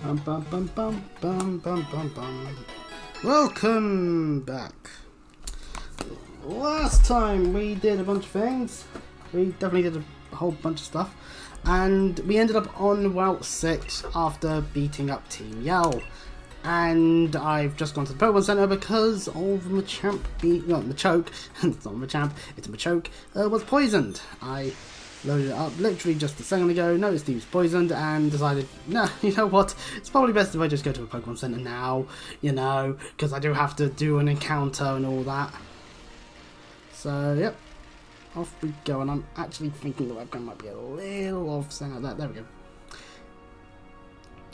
Bum, bum, bum, bum, bum, bum, bum, bum. Welcome back. Last time we did a bunch of things. We definitely did a whole bunch of stuff. And we ended up on Route 6 after beating up Team Yell. And I've just gone to the Pokemon Center because of Machamp Machoke. It's not Machamp, it's Machoke. Was poisoned. I loaded it up literally just a second ago, noticed he was poisoned, and decided, no, you know what, it's probably best if I just go to a Pokemon Center now, you know, because I do have to do an encounter and all that. So, yep, off we go, and I'm actually thinking the webcam might be a little off center. There we go.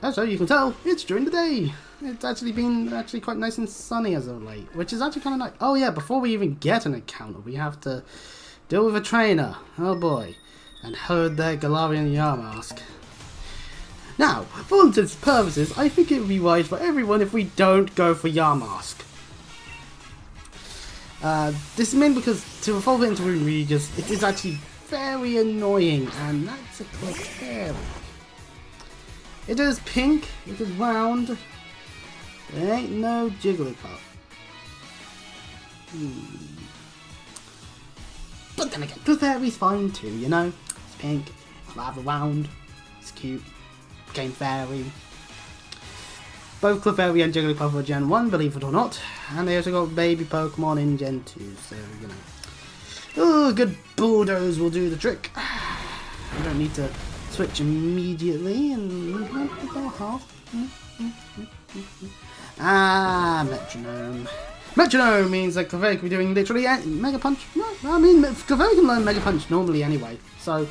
As so you can tell, it's during the day. It's actually been quite nice and sunny as of late, which is actually kind of nice. Oh yeah, before we even get an encounter, we have to deal with a trainer. Oh boy. And herd their Galarian Yamask. Now, for all intents and purposes, I think it would be wise for everyone if we don't go for Yamask. This is mainly because to evolve it into Regis, it is actually very annoying, and that's a Clefairy. It is pink, it is round, there ain't no Jigglypuff. But then again, Clefairy's fine too, you know? It's pink, rather round, it's cute, Game Fairy. Both Clefairy and Jigglypuff are Gen 1, believe it or not. And they also got baby Pokemon in Gen 2, so, you know. Oh, good bulldoze will do the trick. You don't need to switch immediately and metronome. Metronome means that Clefairy can be doing literally Mega Punch. No, I mean, Clefairy can learn Mega Punch normally anyway, so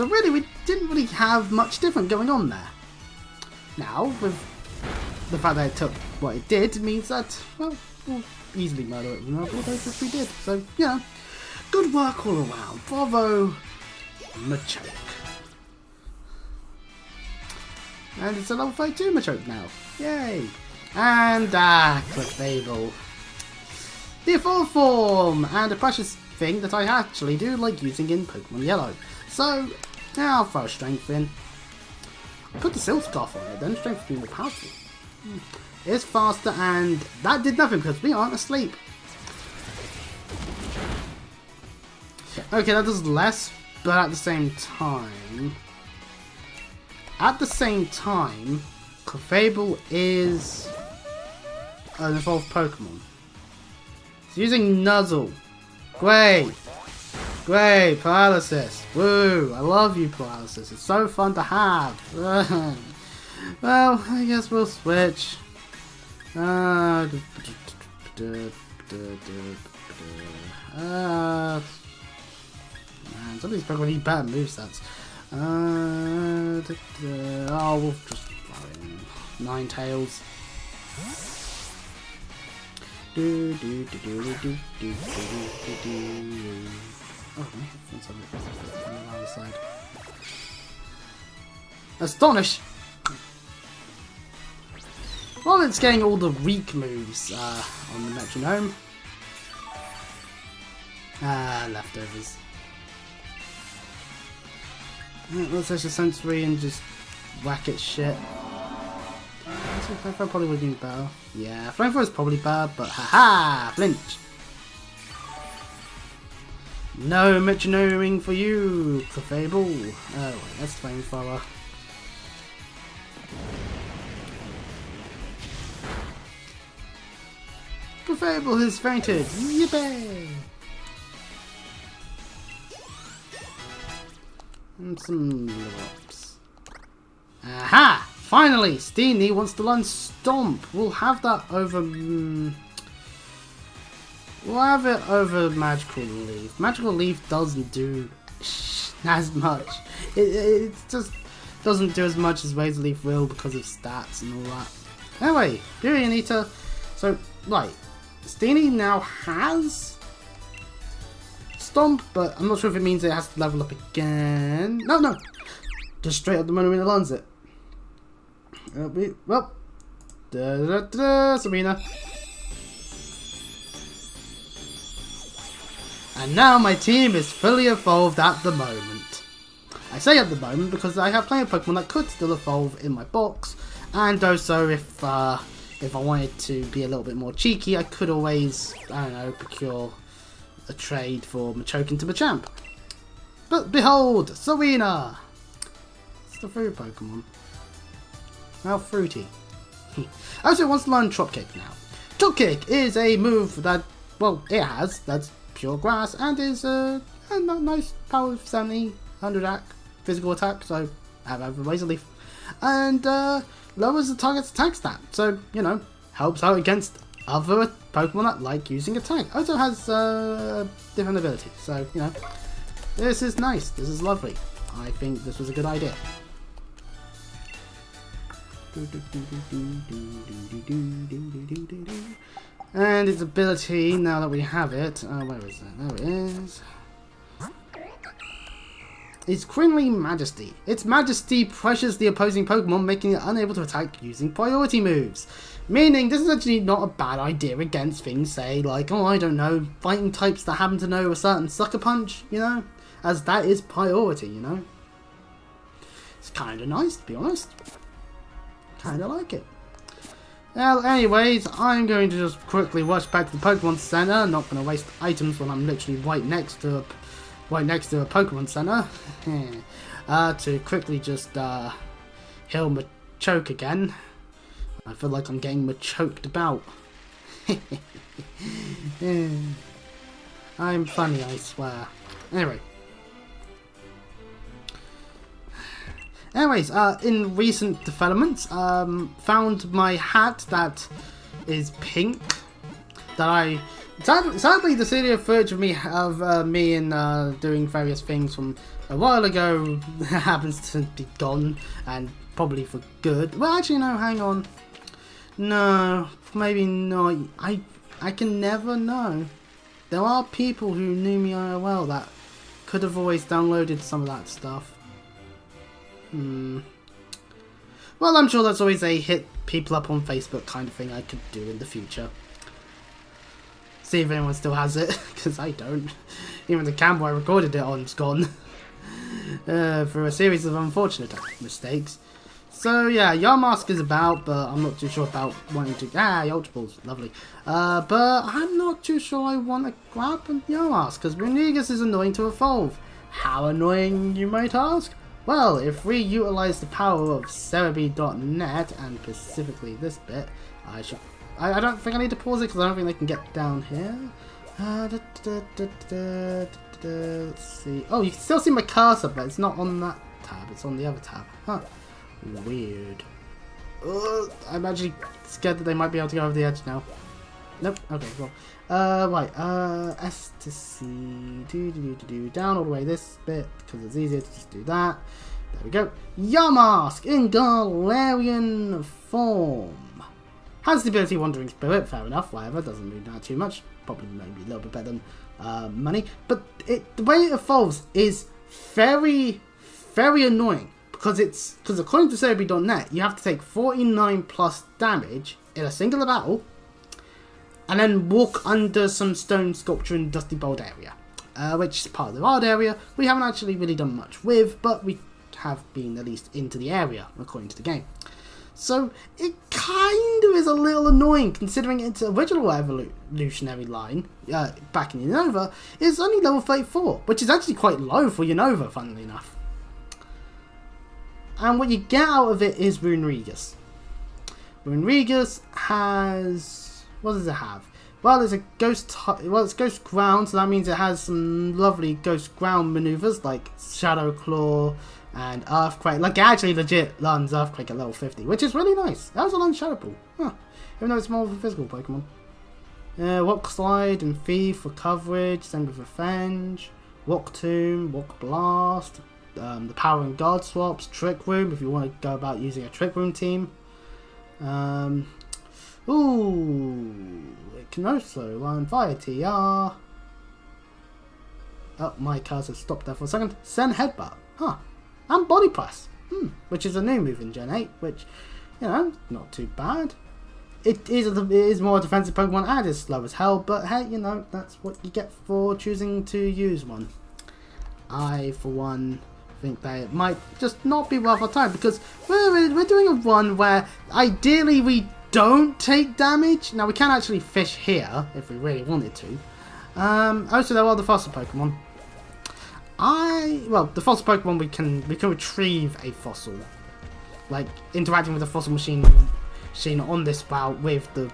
really we didn't really have much different going on there. Now, with the fact that it took what it did, it means that, well, we'll easily murder it with no bulldoze, which we did. So, yeah, good work all around. Bravo, Machoke. And it's a level 32 Machoke now. Yay! And, Clefable. The evolved form! And a precious thing that I actually do like using in Pokemon Yellow. So, now I'll throw Strength in. Put the Silk Scarf on it, then Strength will be more powerful. It's faster, and that did nothing because we aren't asleep. Okay, that does less, but at the same time... Clefable is an evolved Pokemon. It's using Nuzzle. Great! Great! Paralysis! Woo! I love you, Paralysis. It's so fun to have. Well, I guess we'll switch. Man, some of these Pokemon need better movesets. Oh, we'll just throw in Ninetales. Oh, my headphones on the other side. Astonish! Well, it's getting all the weak moves on the metronome. Leftovers. Let's just sensory and just whack its shit. Flamethrower probably would be better. Yeah, Flamethrower is probably bad, but haha! Flinch! No metronoming for you, Clefable. Oh, wait, that's Flamethrower. Clefable has fainted! Yippee! And some level-ups. Aha! Finally! Steenie wants to learn Stomp. We'll have that over... We'll have it over Magical Leaf. Magical Leaf doesn't do as much. It just doesn't do as much as Razor Leaf will because of stats and all that. Anyway, Period Eater. So, right. Steenie now has Stomp, but I'm not sure if it means it has to level up again. No. Just straight up the moment it learns it. Well, Serena. And now my team is fully evolved at the moment. I say at the moment because I have plenty of Pokemon that could still evolve in my box, and also if I wanted to be a little bit more cheeky, I could always, I don't know, procure a trade for Machoke into Machamp. But behold, Serena! It's the fruit Pokemon. How fruity. I also want to learn Chop Kick now. Chop Kick is a move that, well, that's pure grass and is a nice power of 70, 100 physical attack, so have Razor Leaf. And lowers the target's attack stat, so, you know, helps out against other Pokemon that like using attack. Also has different abilities, so, you know, this is nice, this is lovely. I think this was a good idea. And its ability, now that we have it, where is it? There it is. It's Queenly Majesty. Its Majesty pressures the opposing Pokemon, making it unable to attack using priority moves. Meaning, this is actually not a bad idea against things, say, like, oh, I don't know, fighting types that happen to know a certain Sucker Punch, you know? As that is priority, you know? It's kind of nice, to be honest. Kind of like it. Well, anyways, I'm going to just quickly rush back to the Pokemon Center. Not going to waste items when I'm literally right next to a Pokemon Center. To quickly just heal Machoke again. I feel like I'm getting Machoked about. I'm funny, I swear. Anyways, in recent developments, found my hat that is pink. That I sadly the video footage of me and doing various things from a while ago happens to be gone, and probably for good. Well, actually, no, hang on. No, maybe not. I can never know. There are people who knew me IRL that could have always downloaded some of that stuff. Well, I'm sure that's always a hit people up on Facebook kind of thing I could do in the future. See if anyone still has it, because I don't. Even the camera I recorded it on is gone. For a series of unfortunate mistakes. So yeah, Yamask is about, but I'm not too sure about wanting to... Ultra Ball's lovely. But I'm not too sure I want to grab Yamask, because Runigas is annoying to evolve. How annoying, you might ask? Well, if we utilise the power of Cerebi.net, and specifically this bit, I don't think I need to pause it because I don't think they can get down here. Let's see. Oh, you can still see my cursor, but it's not on that tab. It's on the other tab. Huh. Weird. I'm actually scared that they might be able to go over the edge now. Nope. Okay, well. Right. S to C. Down all the way this bit because it's easier to just do that. There we go. Yamask in Galarian form. Has the ability Wandering Spirit, fair enough, whatever, doesn't move that too much. Probably maybe a little bit better than Money. But the way it evolves is very, very annoying. Because according to Cerebi.net, you have to take 49 plus damage in a singular battle. And then walk under some stone sculpture in Dusty Bold area. Which is part of the wild area. We haven't actually really done much with, but we have been at least into the area, according to the game. So, it kind of is a little annoying, considering its original evolutionary line, back in Unova, is only level 34, which is actually quite low for Unova, funnily enough. And what you get out of it is Runerigus. Runerigus has... what does it have? Well, it's a ghost... well, it's Ghost Ground, so that means it has some lovely Ghost Ground maneuvers, like Shadow Claw and Earthquake. Like, it actually legit learns Earthquake at level 50, which is really nice. It also learns Shadow Ball. Huh. Even though it's more of a physical Pokemon. Rock Slide and Thief for coverage, same with Revenge, Rock Tomb, Rock Blast, the Power and Guard swaps, Trick Room, if you want to go about using a Trick Room team. Ooh, it can also learn via TR. Oh, my cursor stopped there for a second. Send Headbutt. Huh. And Body Press. Which is a new move in Gen 8, which, you know, not too bad. It is more defensive Pokemon and is slow as hell, but hey, you know, that's what you get for choosing to use one. I, for one, think that it might just not be worth our time, because we're doing a run where ideally we don't take damage. Now we can actually fish here if we really wanted to. Also there are the fossil Pokemon. Well, the fossil Pokemon we can retrieve a fossil. Like interacting with the fossil machine on this route with the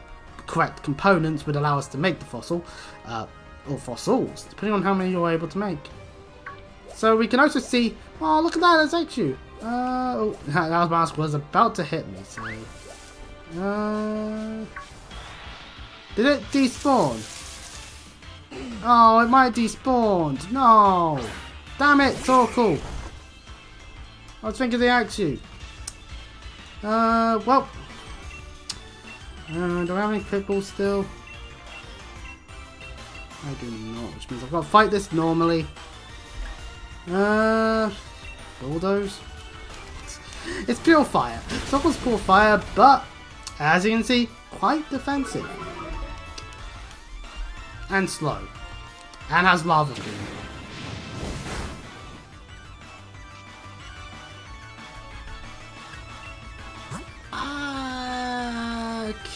correct components would allow us to make the fossil. Or fossils, depending on how many you're able to make. So we can also see, oh look at that, that's actually, oh, that mask was about to hit me, so, did it despawn? Oh, it might have despawned, no, damn it, Torkoal. I was thinking they axe you. Well, do I have any quick balls still? I do not, which means I've got to fight this normally. Bulldoze. It's pure fire. Torkoal's pure fire, but as you can see, quite defensive. And slow. And has lava beam.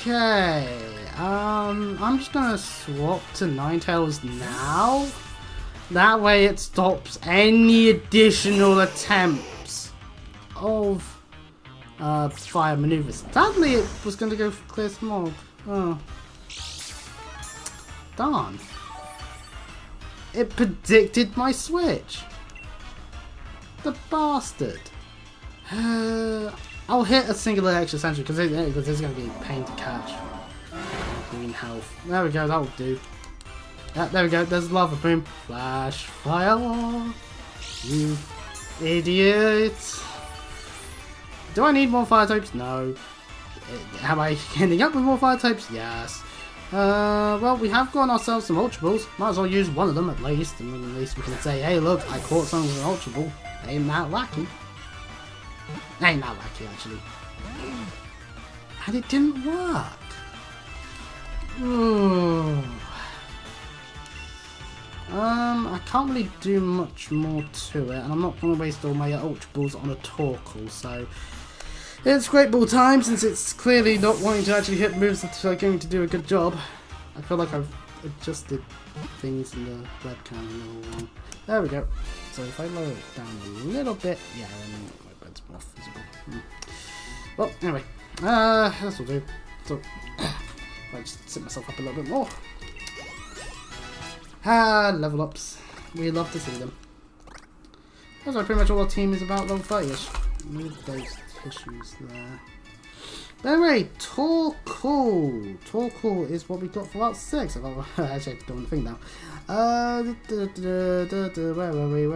Okay. I'm just gonna swap to Ninetales now. That way it stops any additional attempts of fire maneuvers. Sadly, it was going to go for Clear Smog. Oh. Darn. It predicted my switch. The bastard. I'll hit a singular extra sentry because this is going to be a pain to catch. Green health. There we go, that'll do. Yeah, there we go, there's lava boom. Flash fire. You idiot. Do I need more fire types? No. Am I ending up with more fire types? Yes. Well, we have got ourselves some Ultra Balls. Might as well use one of them at least. And then at least we can say, hey look, I caught something with an Ultra Ball. Ain't that wacky. Ain't that wacky actually. And it didn't work. Ooh. I can't really do much more to it, and I'm not going to waste all my Ultra Balls on a Torkoal, so it's Great Ball time, since it's clearly not wanting to actually hit moves that are going to do a good job. I feel like I've adjusted things in the webcam a little wrong. There we go. So if I lower it down a little bit, yeah, then my bed's more visible. Well, anyway, this will do. So, if I just sit myself up a little bit more. Level ups. We love to see them. That's like pretty much all our team is about level 30-ish. Move those tissues there. But anyway, Torkoal. Torkoal is what we got for Route 6. Actually, I have to do one thing now. Where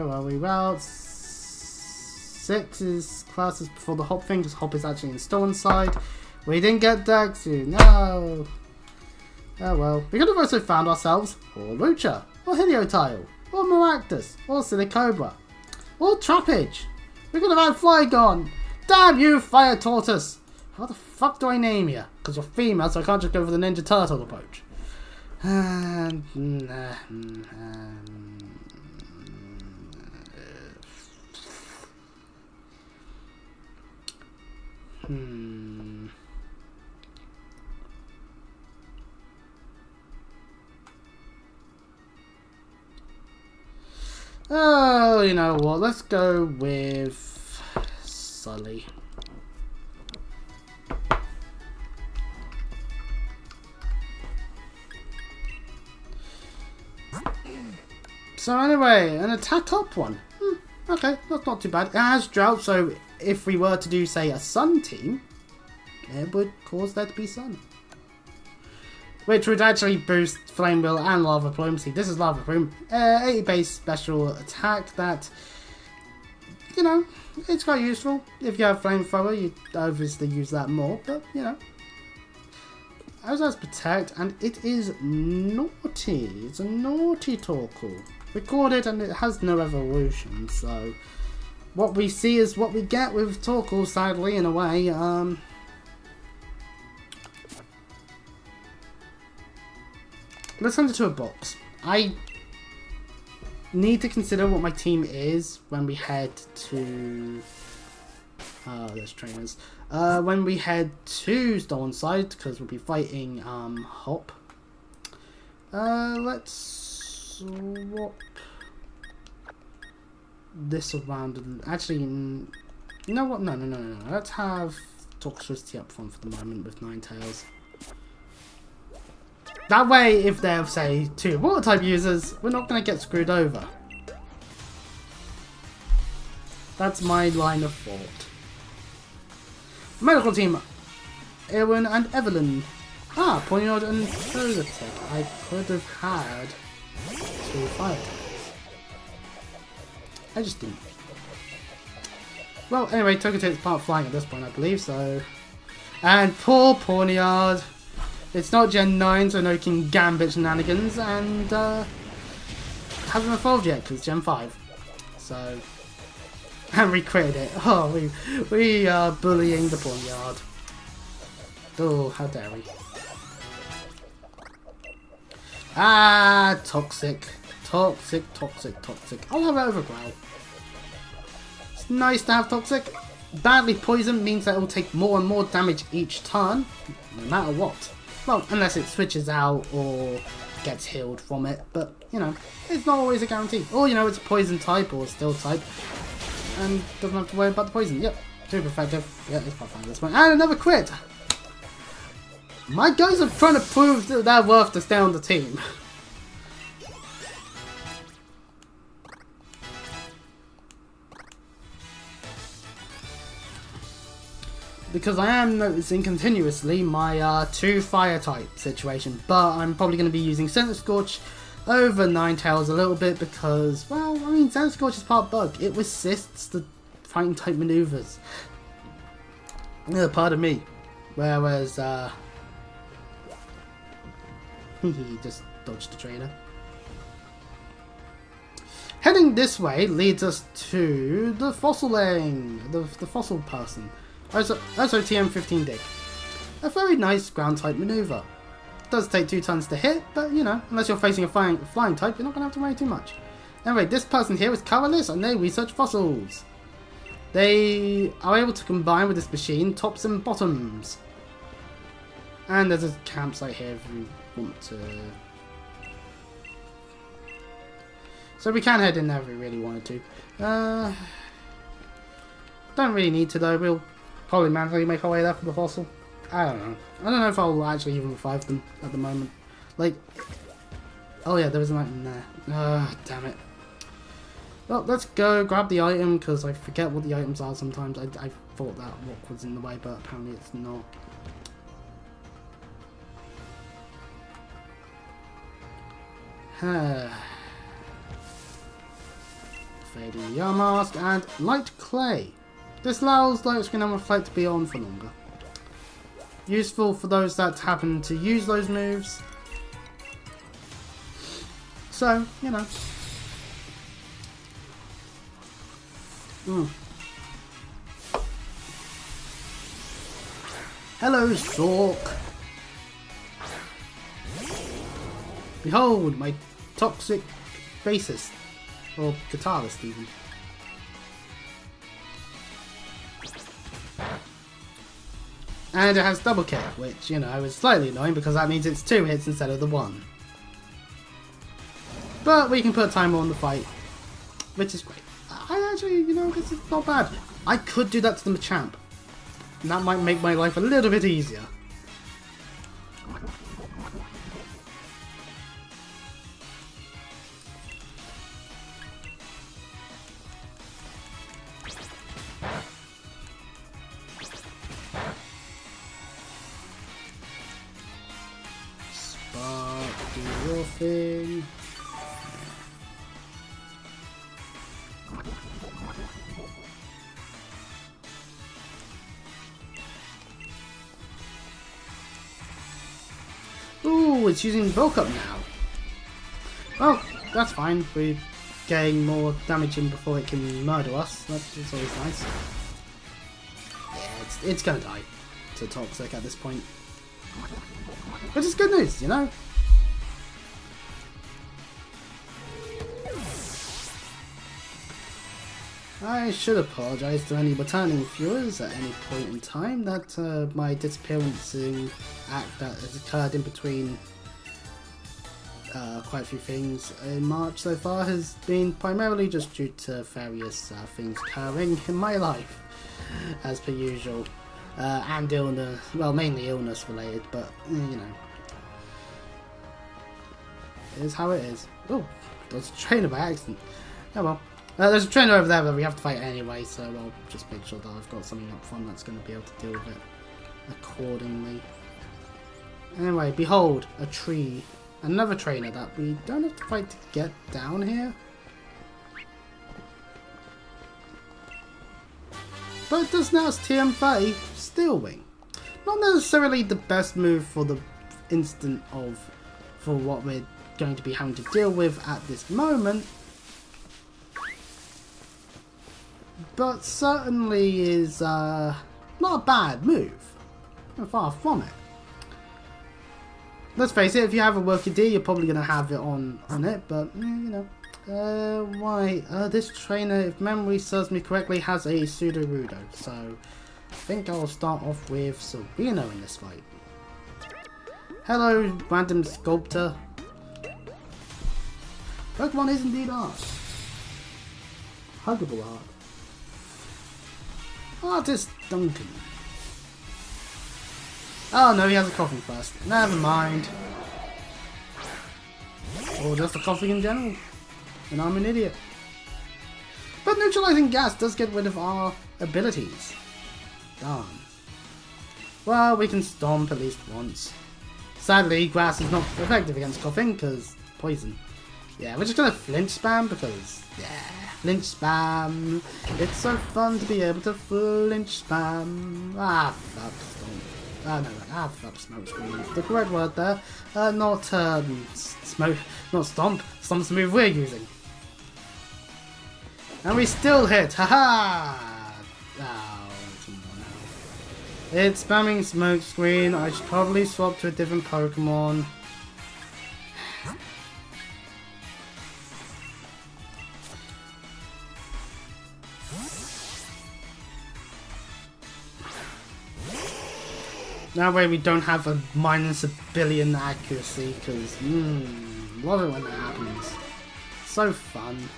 are we? Route 6 is classes before the hop thing, because hop is actually installed inside. We didn't get Dagsu. No. Oh well. We could have also found ourselves or Lucha, or Heliotile, or Maractus, or Silicobra, or Trapage. We could have had Flygon. Damn you, Fire Tortoise! How the fuck do I name you? Because you're female, so I can't just go for the Ninja Turtle approach. Oh, you know what? Let's go with Sully. So anyway, an attack up one. Okay, that's not too bad. It has drought, so if we were to do, say, a sun team, it would cause there to be sun. Which would actually boost Flame Wheel and Lava Plume. See, this is Lava Plume. 80 base special attack that, you know, it's quite useful. If you have Flamethrower, you obviously use that more, but, you know. Also has Protect, and it is naughty. It's a naughty Torkoal. Record it, and it has no evolution, so what we see is what we get with Torkoal, sadly, in a way. Let's send it to a box. need to consider what my team is when we head to... there's trainers. When we head to Stolen Side, because we'll be fighting Hop. Let's swap this around. Actually, you know what? No. Let's have Toxtricity up front for the moment with Ninetales. That way, if they're, say, 2 water type users, we're not going to get screwed over. That's my line of thought. Medical team, Erwin and Evelyn. Ah, Ponyard and Prototech. I could have had 2 fire types. I just didn't. Well, anyway, Togetic's part flying at this point, I believe, so... And poor Ponyard. It's not Gen 9, so no King Gambit shenanigans, and hasn't evolved yet, because Gen 5. So... And we critted it. Oh, we are bullying the Ponyard. Oh, how dare we. Ah, Toxic. Toxic. I'll have Overgrowl. It's nice to have Toxic. Badly poisoned means that it will take more and more damage each turn, no matter what. Well, unless it switches out or gets healed from it, but, you know, it's not always a guarantee. Or, you know, it's a poison type or steel type, and doesn't have to worry about the poison. Yep, super effective. Yeah, it's quite fine at this point. And another crit! My guys are trying to prove their worth to stay on the team. Because I am noticing continuously my 2 fire type situation, but I'm probably going to be using Center Scorch over Ninetales a little bit because, well, I mean, Center Scorch is part bug. It assists the fighting type maneuvers. Pardon me. Whereas, he just dodged the trainer. Heading this way leads us to the fossiling, the fossil person. Also TM15 Dig. A very nice ground type maneuver. Does take 2 turns to hit, but you know, unless you're facing a flying type, you're not going to have to worry too much. Anyway, this person here is colorless and they research fossils. They are able to combine with this machine tops and bottoms. And there's a campsite here if you want to. So we can head in there if we really wanted to. Don't really need to though, we'll probably manually make our way there for the fossil. I don't know. I don't know if I'll actually even revive them at the moment. Like, oh yeah, there was an item there. Damn it. Well, let's go grab the item because I forget what the items are sometimes. I thought that rock was in the way, but apparently it's not. Fading Yamask and Light Clay. This allows light screen and reflect to be on for longer. Useful for those that happen to use those moves. So, you know. Hello, Sork. Behold, my toxic bassist. Or guitarist, even. And it has double kick, which, you know, is slightly annoying because that means it's 2 hits instead of the 1. But we can put a timer on the fight, which is great. I actually, you know, this is not bad. I could do that to the Machamp. And that might make my life a little bit easier. Thing. Ooh, it's using bulk up now. Well, that's fine. We're getting more damage in before it can murder us. That's always nice. Yeah, it's gonna die to Toxic at this point. Which is good news, you know? I should apologise to any returning viewers at any point in time that my disappearance act that has occurred in between quite a few things in March so far has been primarily just due to various things occurring in my life, as per usual, and illness, well, mainly illness related, but you know, it is how it is. Oh, there's a trainer by accident. Oh well. There's a trainer over there that we have to fight anyway, so I'll just make sure that I've got something up front that's going to be able to deal with it accordingly. Anyway, behold, a tree. Another trainer that we don't have to fight to get down here. But it does now as TM30 Steel Wing. Not necessarily the best move for the instant for what we're going to be having to deal with at this moment. But certainly is not a bad move. Far from it. Let's face it, if you have a Worker D, you're probably going to have it on it, but you know. Why? This trainer, if memory serves me correctly, has a Sudowoodo, so I think I'll start off with Sereno in this fight. Hello, random sculptor. Pokemon is indeed art. Huggable art. Artist Duncan. Oh no, he has a coughing first. Never mind. Or just a coughing in general. And I'm an idiot. But neutralizing gas does get rid of our abilities. Darn. Well, we can stomp at least once. Sadly, grass is not effective against coughing because poison. Yeah, we're just gonna flinch spam because, yeah, flinch spam. It's so fun to be able to flinch spam. Ah, fuck, stomp. Fuck, smoke screen. The correct word there. Not, smoke, not stomp. Stomp's the move we're using. And we still hit, haha! Oh, it's more now. It's spamming smoke screen. I should probably swap to a different Pokemon. That way we don't have a minus a billion accuracy, because, love it when that happens. So fun.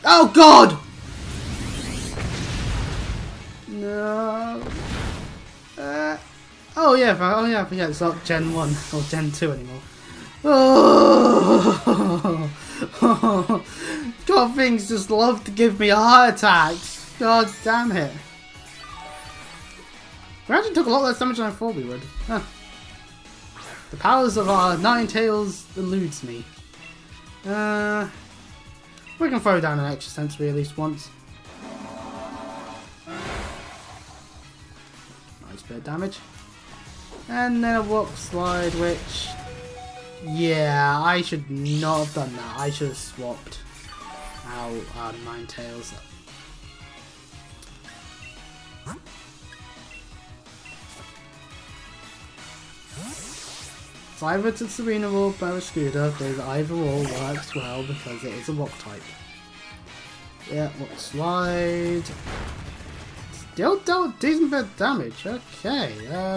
Oh god! No. Oh yeah, forget it's not Gen 1 or Gen 2 anymore. Oh, God, things just love to give me heart attacks. God damn it. We actually took a lot less damage than I thought we would. Huh. The powers of our Ninetales eludes me. We can throw down an extra sensory at least once. Nice bit of damage. And then a rock slide, which... yeah, I should not have done that. I should have swapped out Ninetales. It's either to Serena or Barraskewda, but either or works well because it is a rock type. Yeah, rock slide. Still dealt decent bit of damage. Okay,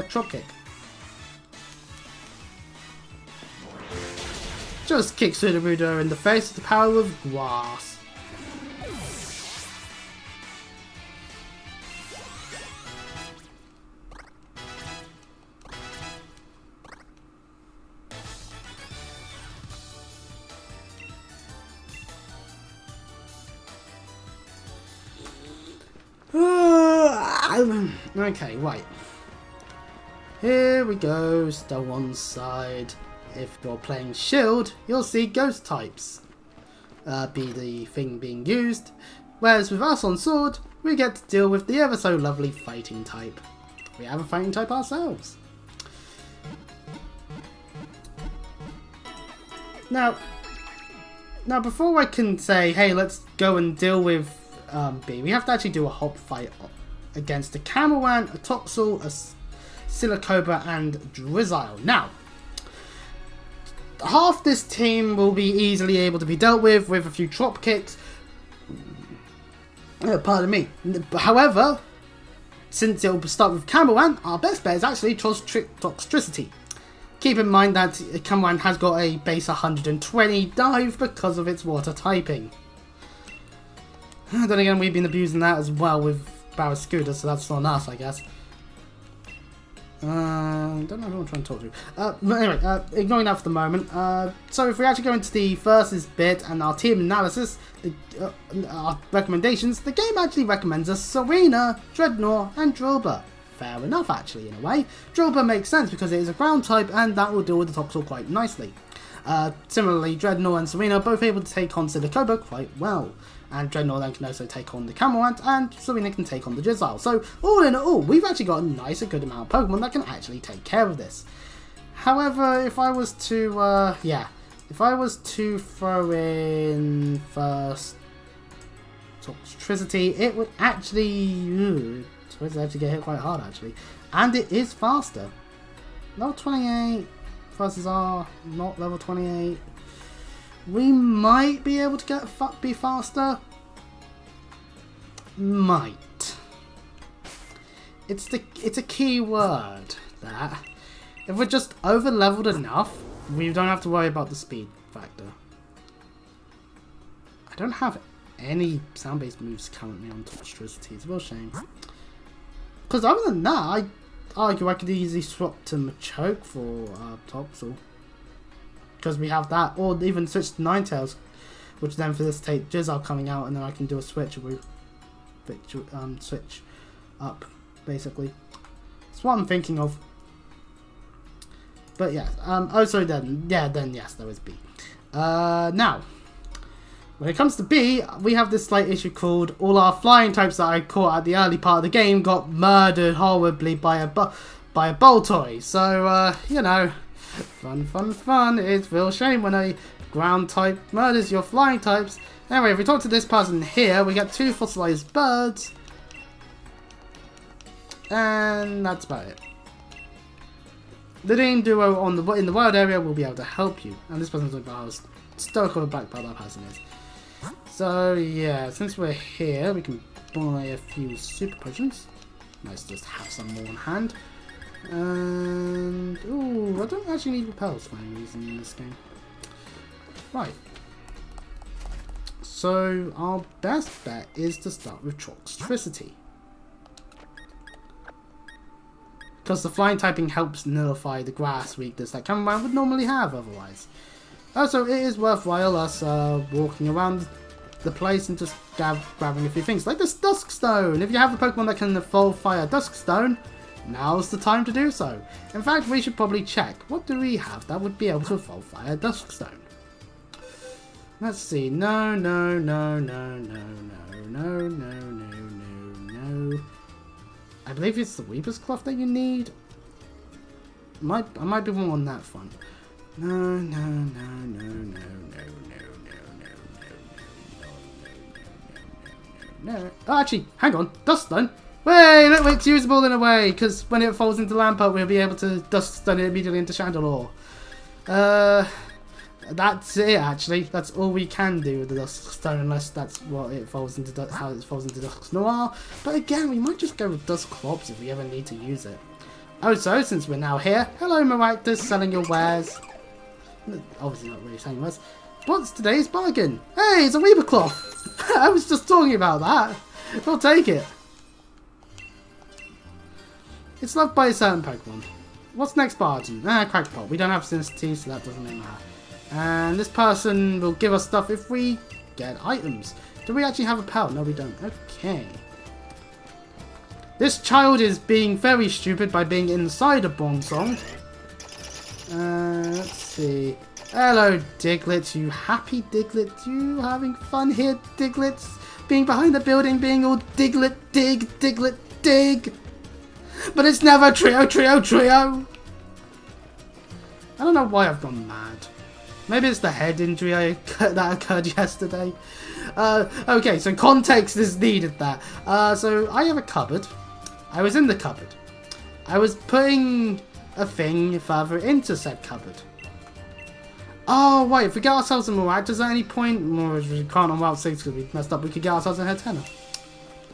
drop kick. Just kick Sudowoodo in the face with the power of grass. Okay, right. Here we go, still on side. If you're playing Shield, you'll see Ghost types be the thing being used, whereas with us on Sword, we get to deal with the ever so lovely Fighting type. We have a Fighting type ourselves. Now before I can say, hey, let's go and deal with B, we have to actually do a hop fight against a Cameron, a Toxel, a Silicobra, and Drizzile. Now, half this team will be easily able to be dealt with a few drop kicks. Pardon me. However, since it will start with Cameron, our best bet is actually Toxtricity. Keep in mind that Cameron has got a base 120 dive because of its water typing. Then again, we've been abusing that as well with Barra Scooter, so that's on us, I guess. Don't know who I'm trying to talk to. But anyway, ignoring that for the moment. So if we actually go into the versus bit and our team analysis, our recommendations, the game actually recommends us Serena, Dreadnought, and Drillbur. Fair enough, actually, in a way. Drillbur makes sense because it is a ground type and that will deal with the Toxel quite nicely. Similarly, Dreadnought and Serena are both able to take on Silicobra quite well. And Dreadnought then can also take on the Camerupt, and Serena can take on the Jizzle. So, all in all, we've actually got a good amount of Pokemon that can actually take care of this. However, if I was to, if I was to throw in first Toxtricity, it would actually, I suppose it actually get hit quite hard, actually. And it is faster. Level 28 versus R, not level 28. We might be able to be faster. Might. It's a key word, that. If we're just over leveled enough, we don't have to worry about the speed factor. I don't have any sound-based moves currently on Toxtricity. It's a real shame. Because other than that, I argue I could easily swap to Machoke for Toxel. Because we have that, or even switch to Ninetales, which then facilitate Jizzle coming out, and then I can do a switch up, basically. That's what I'm thinking of. But yeah, then yes, there is B. Now, when it comes to B, we have this slight issue called all our flying types that I caught at the early part of the game got murdered horribly by a Boltoy. So, you know, fun. It's a real shame when a ground type murders your flying types. Anyway, if we talk to this person here, we get 2 fossilized birds. And that's about it. The Dean Duo in the wild area will be able to help you. And this person's like, I was stoical about that person is. So yeah, since we're here, we can buy a few super potions. Nice to just have some more on hand. And ooh, I don't actually need repels for any reason in this game. Right. So our best bet is to start with Toxtricity. Because the flying typing helps nullify the grass weakness that Cameron would normally have otherwise. Also, it is worthwhile us walking around the place and just grabbing a few things. Like this Duskstone! If you have a Pokemon that can evolve fire Duskstone, now's the time to do so. In fact, we should probably check. What do we have that would be able to evolve fire Duskstone? Let's see. No. I believe it's the Weaver's Cloth that you need. I might be wrong on that front. No. Oh, actually, hang on. Duskstone. Wait, look, it's usable in a way, because when it falls into Lampert, we'll be able to Duskstone it immediately into Chandelure. That's it, actually. That's all we can do with the Duskstone, unless that's what it falls into, how it falls into Dusk Noir. But again, we might just go with Dusclops if we ever need to use it. Also, since we're now here, hello Maractus, selling your wares. Obviously not really selling wares. What's today's bargain? Hey, it's a Weaver Cloth! I was just talking about that. I'll take it. It's loved by a certain Pokemon. What's next bargain? Crackpot. We don't have Sinistity, so that doesn't really matter. And this person will give us stuff if we get items. Do we actually have a pal? No, we don't. Okay. This child is being very stupid by being inside a Bonsong. Let's see. Hello, Diglett. You happy, Diglett? You having fun here, Diglett? Being behind the building, being all Diglett, dig, Diglett, dig. But it's never trio. I don't know why I've gone mad. Maybe it's the head injury that occurred yesterday. Okay, so context is needed there. So I have a cupboard. I was in the cupboard. I was putting a thing further into said cupboard. Oh, wait, if we get ourselves a Miraculous at any point, or if we can't on Route 6 because we messed up, we could get ourselves a Head-Tenor.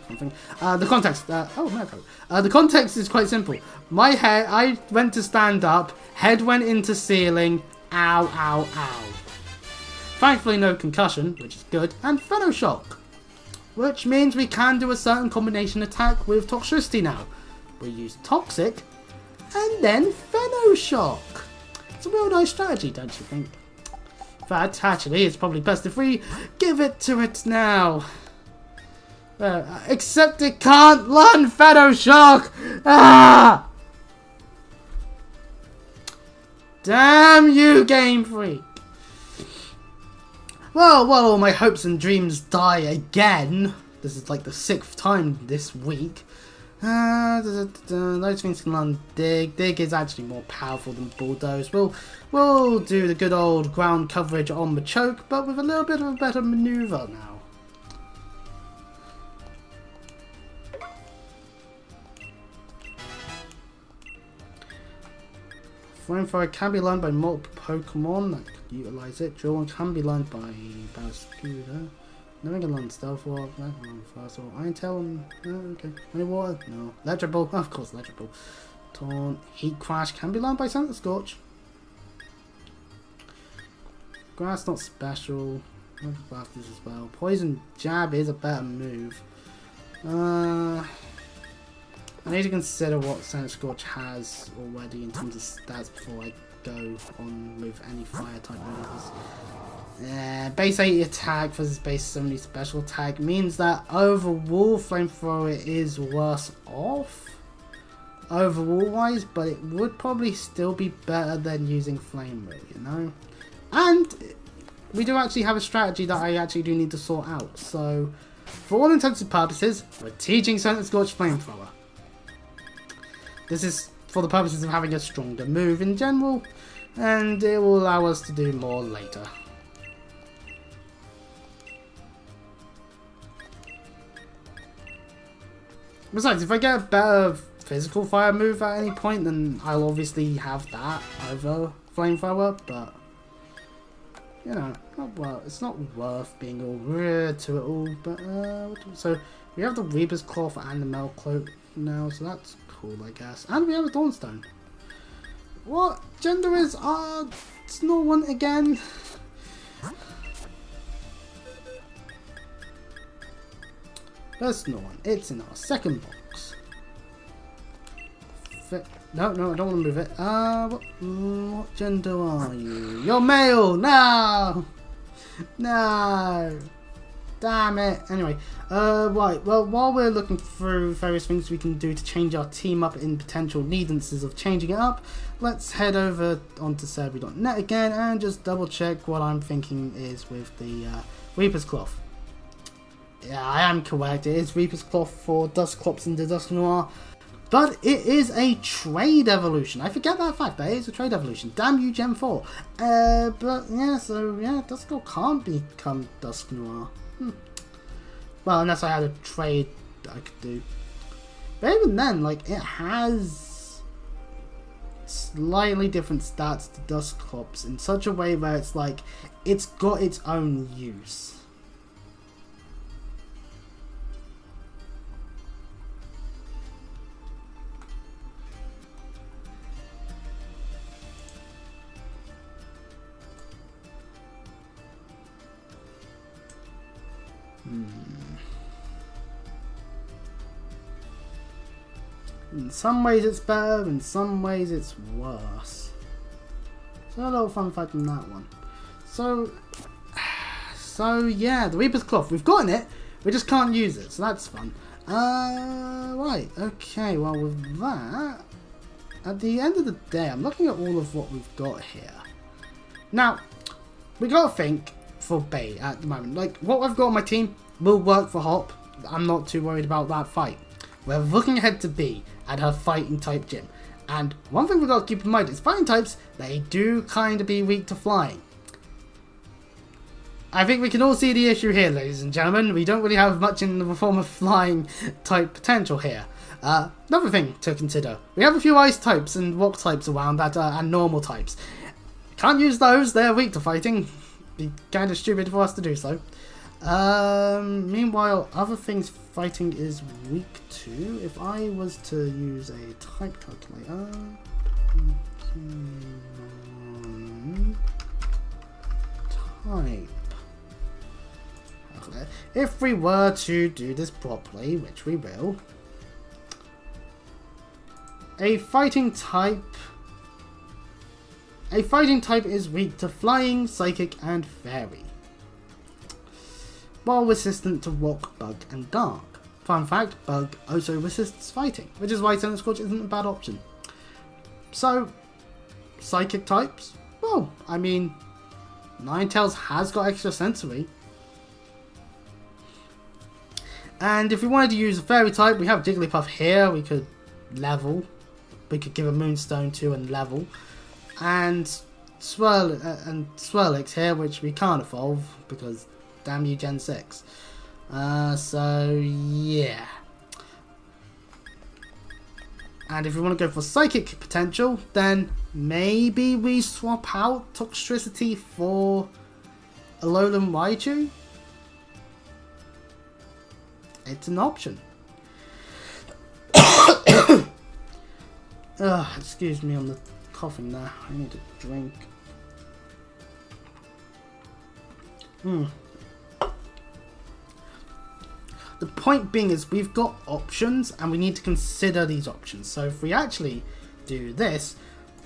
Something. The context, the context is quite simple. My head, I went to stand up, head went into ceiling, ow, ow, ow. Thankfully no concussion, which is good, and Photo Shock, which means we can do a certain combination attack with Toxicity now. We use Toxic, and then Photo Shock. It's a real nice strategy, don't you think? In fact, actually, it's probably best if we give it to it now. Except it can't learn Photo Shock! Ah! Damn you, Game Freak! Well, all my hopes and dreams die again. This is like the 6th time this week. Those things can learn Dig. Dig is actually more powerful than Bulldoze. We'll do the good old ground coverage on Machamp, but with a little bit of a better maneuver now. Flamethrower can be learned by multiple Pokemon that could utilize it. Drill can be learned by Barraskewda. Never can learn Stealth Walk, Fast Walk, Iron Tail, okay. Any water? No. Electric Ball, of course, Electric Ball. Taunt, Heat Crash can be learned by Center Scorch. Grass not special. Blasters as well. Poison Jab is a better move. I need to consider what Center Scorch has already in terms of stats before I go on with any fire type moves. Base 80 attack versus base 70 special attack means that overall Flamethrower is worse off overall wise, but it would probably still be better than using Flame Wheel, you know? And we do actually have a strategy that I actually do need to sort out, so for all intents and purposes, we're teaching Center Scorch Flamethrower. This is for the purposes of having a stronger move in general, and it will allow us to do more later. Besides, if I get a better physical fire move at any point, then I'll obviously have that over Flamethrower, but you know, it's not worth being all weird to it all. But so we have the Reaper's Cloth and the Metal Cloak now, so that's cool, I guess. And we have a Dawnstone. What gender is Snorlax again? There's Snorlax. It's in our second box. No, I don't want to move it. What gender are you? You're male! No! No! Damn it. Anyway, right. Well, while we're looking through various things we can do to change our team up in potential needances of changing it up, let's head over onto Cerebi.net again and just double check what I'm thinking is with the Reaper's Cloth. Yeah, I am correct. It is Reaper's Cloth for Dusclops and Dusknoir. But it is a trade evolution. I forget that fact. That is a trade evolution. Damn you, Gen 4. But yeah, so yeah, Dusclops can't become Dusknoir. Well, unless I had a trade that I could do. But even then, like, it has slightly different stats to Dusclops in such a way where it's like, it's got its own use. In some ways it's better, in some ways it's worse. So a little fun fact on that one. So yeah, the Reaper's Cloth. We've gotten it, we just can't use it, so that's fun. Right, okay, well with that, at the end of the day, I'm looking at all of what we've got here. Now, we gotta think for Bay at the moment. Like, what I've got on my team will work for Hop. I'm not too worried about that fight. We're looking ahead to B and her fighting type gym. And one thing we've got to keep in mind is fighting types, they do kind of be weak to flying. I think we can all see the issue here, ladies and gentlemen. We don't really have much in the form of flying type potential here. Another thing to consider, we have a few ice types and rock types around that and normal types. Can't use those, they're weak to fighting. Be kind of stupid for us to do so. Meanwhile, other things fighting is weak to. If I was to use a type calculator... type. Okay. If we were to do this properly, which we will, a fighting type is weak to flying, psychic, and fairy, while resistant to rock, bug, and dark. Fun fact, bug also resists fighting, which is why Senate Scorch isn't a bad option. So, psychic types, well, I mean, Ninetales has got extra sensory. And if we wanted to use a fairy type, we have Jigglypuff here, we could level. We could give a Moonstone to and level. And Swirlix here, which we can't evolve because damn you Gen 6. So yeah. And if we want to go for psychic potential, then maybe we swap out Toxtricity for Alolan Raichu. It's an option. Excuse me on the coughing there. I need a drink. The point being is we've got options and we need to consider these options. So if we actually do this,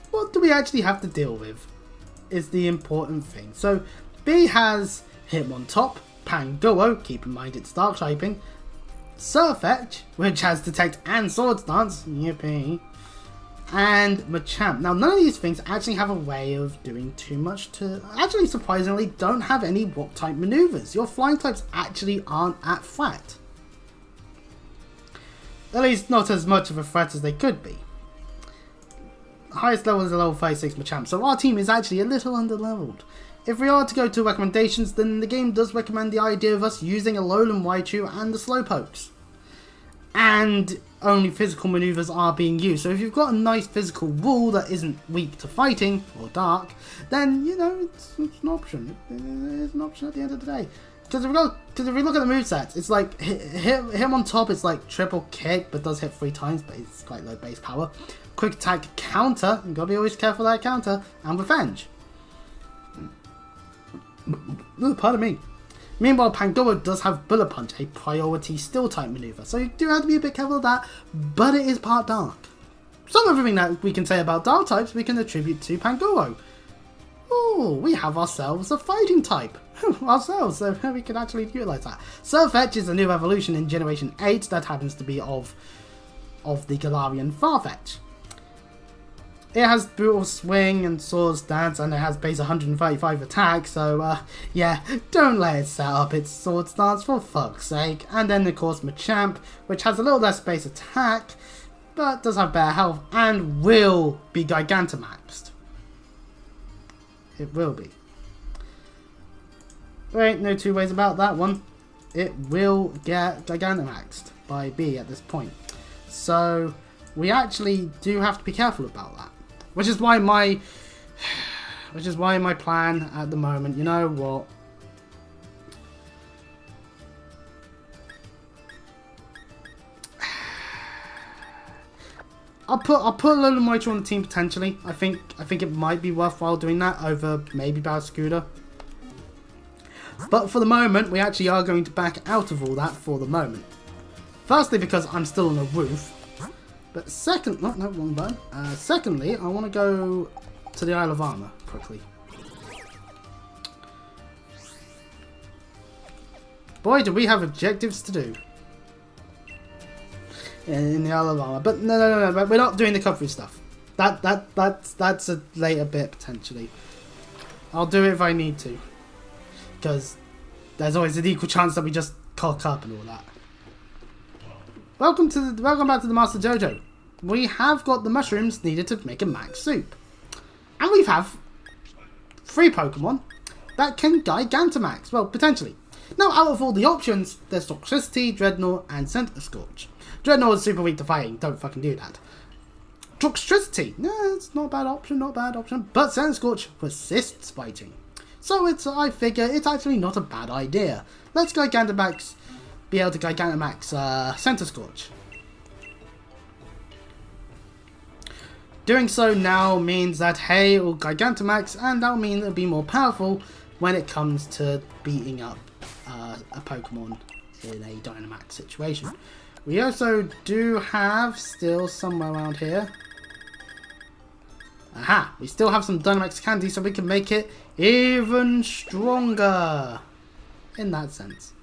what do we actually have to deal with is the important thing. So B has Hitmontop, Pangoro, keep in mind it's dark typing, Surfetch, which has Detect and Swords Dance, yippee, and Machamp. Now none of these things actually have a way of doing too much to, actually surprisingly don't have any rock type maneuvers. Your flying types actually aren't at threat. At least not as much of a threat as they could be. Highest level is a level 36 Machamp, so our team is actually a little under-leveled. If we are to go to recommendations, then the game does recommend the idea of us using Alolan Raichu and the Slowpokes. And only physical maneuvers are being used. So if you've got a nice physical wall that isn't weak to fighting or dark, then, you know, it's an option. It's an option at the end of the day. Because if we look at the movesets, it's like him on top, it's like triple kick, but does hit 3 times, but it's quite low base power. Quick attack counter, you gotta be always careful of that counter, and revenge. Ooh, pardon me. Meanwhile, Pangoro does have Bullet Punch, a priority steel type maneuver, so you do have to be a bit careful of that, but it is part dark. Some of everything that we can say about dark types we can attribute to Pangoro. Oh, we have ourselves a fighting type. Ourselves, so we can actually utilize that. Surfetch is a new evolution in Generation 8 that happens to be of the Galarian Farfetch. It has Brutal Swing and Swords Dance, and it has base 135 attack, so yeah, don't let it set up its Swords Dance for fuck's sake. And then of course Machamp, which has a little less base attack, but does have better health and will be Gigantamaxed. It will be. There ain't no two ways about that one. It will get Gigantamaxed by B at this point. So we actually do have to be careful about that. Which is why my plan at the moment, you know what? I'll put Alolan Raichu on the team potentially. I think it might be worthwhile doing that over maybe Barraskewda. But for the moment, we actually are going to back out of all that for the moment. Firstly, because I'm still on a roof. But second, no, wrong button. Secondly, I want to go to the Isle of Armor quickly. Boy, do we have objectives to do in the Isle of Armor. But no, we're not doing the cover stuff. That's a later bit potentially. I'll do it if I need to, because there's always an equal chance that we just cock up and all that. Welcome back to the Master Dojo. We have got the mushrooms needed to make a max soup. And we have 3 Pokemon that can Gigantamax. Well, potentially. Now, out of all the options, there's Toxtricity, Dreadnought, and Center Scorch. Dreadnought is super weak to fighting. Don't fucking do that. Toxtricity. No, it's not a bad option, not a bad option. But Sand Scorch persists fighting. So I figure it's actually not a bad idea. Let's Gigantamax, be able to Gigantamax Center Scorch. Doing so now means that hey, it will Gigantamax, and that'll mean it'll be more powerful when it comes to beating up a Pokemon in a Dynamax situation. We also do have still somewhere around here. Aha! We still have some Dynamax candy, so we can make it even stronger. In that sense.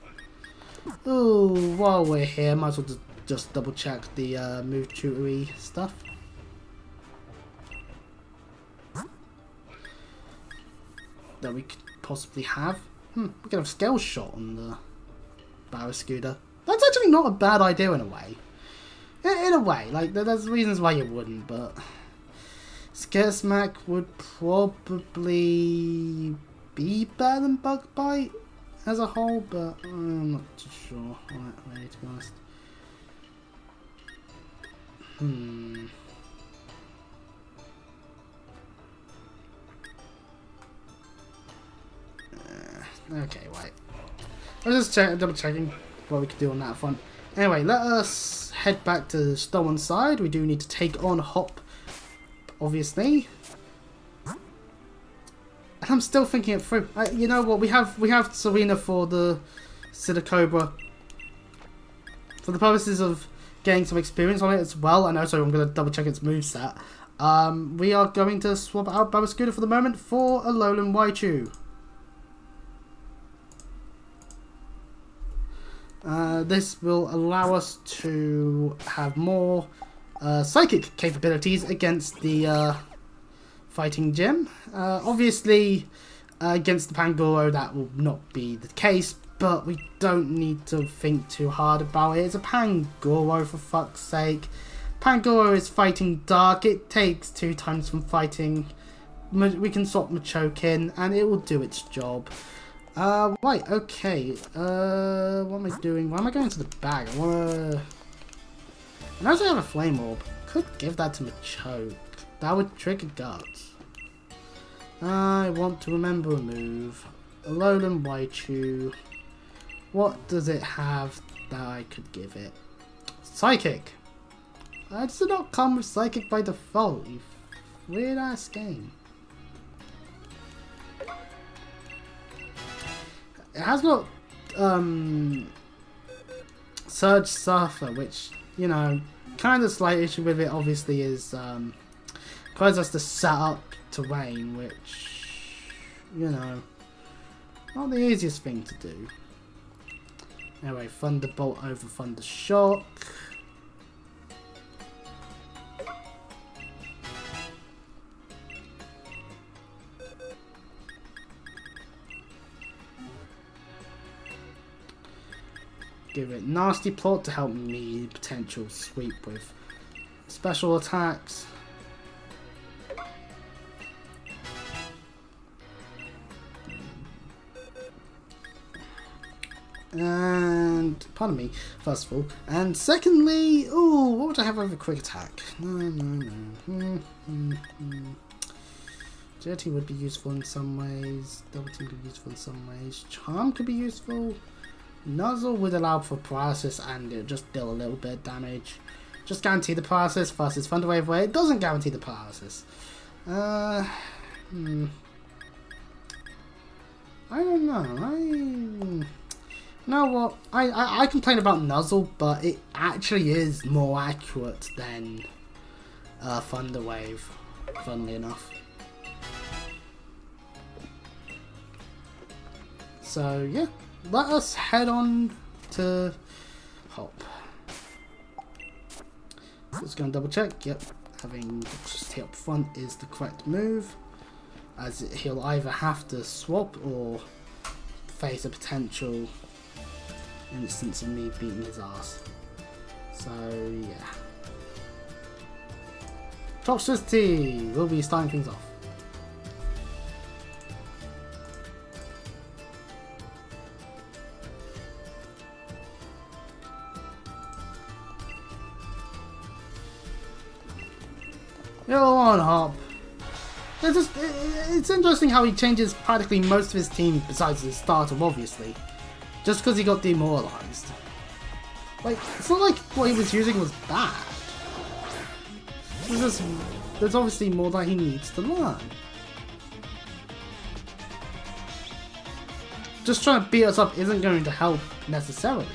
Ooh, while we're here, might as well just double check the move tutory stuff. That we could possibly have. We could have Scale Shot on the Barraskewda. That's actually not a bad idea in a way. In a way, like there's reasons why you wouldn't, but Scare Smack would probably be better than Bug Bite as a whole, but I'm not too sure. Really, to be honest. Okay, wait. I was just double checking what we could do on that front. Anyway, let us head back to Stone's side. We do need to take on Hop, obviously. And I'm still thinking it through. You know what? We have Serena for the Sidicobra for the purposes of getting some experience on it as well. And also, I'm going to double check its moveset. We are going to swap out Barraskewda for the moment for a Alolan Raichu. This will allow us to have more psychic capabilities against the fighting gym. Obviously, against the Pangoro that will not be the case, but we don't need to think too hard about it. It's a Pangoro, for fuck's sake. Pangoro is fighting dark. It takes 2 times from fighting. We can swap Machoke and it will do its job. Right, okay. What am I doing? Why am I going to the bag? I wanna... I also have a Flame Orb. Could give that to Machoke. That would trigger Guts. I want to remember a move. Alolan Raichu. What does it have that I could give it? Psychic. Does it not come with Psychic by default? You weird ass game. It has got Surge Surfer, which, you know, kind of slight issue with it obviously is requires us to set up terrain, which, you know, not the easiest thing to do. Anyway, Thunderbolt over Thundershock. Give it Nasty Plot to help me potential sweep with special attacks. And, pardon me, first of all. And secondly, ooh, what would I have over Quick Attack? No. Jetty would be useful in some ways. Double Team could be useful in some ways. Charm could be useful. Nuzzle would allow for paralysis and it would just deal a little bit of damage. Just guarantee the paralysis versus Thunder Wave where it doesn't guarantee the paralysis. I don't know. You know what? I complain about Nuzzle, but it actually is more accurate than Thunder Wave, funnily enough. So yeah, let us head on to Hop. Just going to double check. Yep, having Electricity up front is the correct move, as he'll either have to swap or face a potential instance of me beating his ass. So yeah, Toxtricity will be starting things off. Go on, Hop. It's interesting how he changes practically most of his team besides his starter, obviously. Just because he got demoralized. Like, it's not like what he was using was bad. There's obviously more that he needs to learn. Just trying to beat us up isn't going to help necessarily.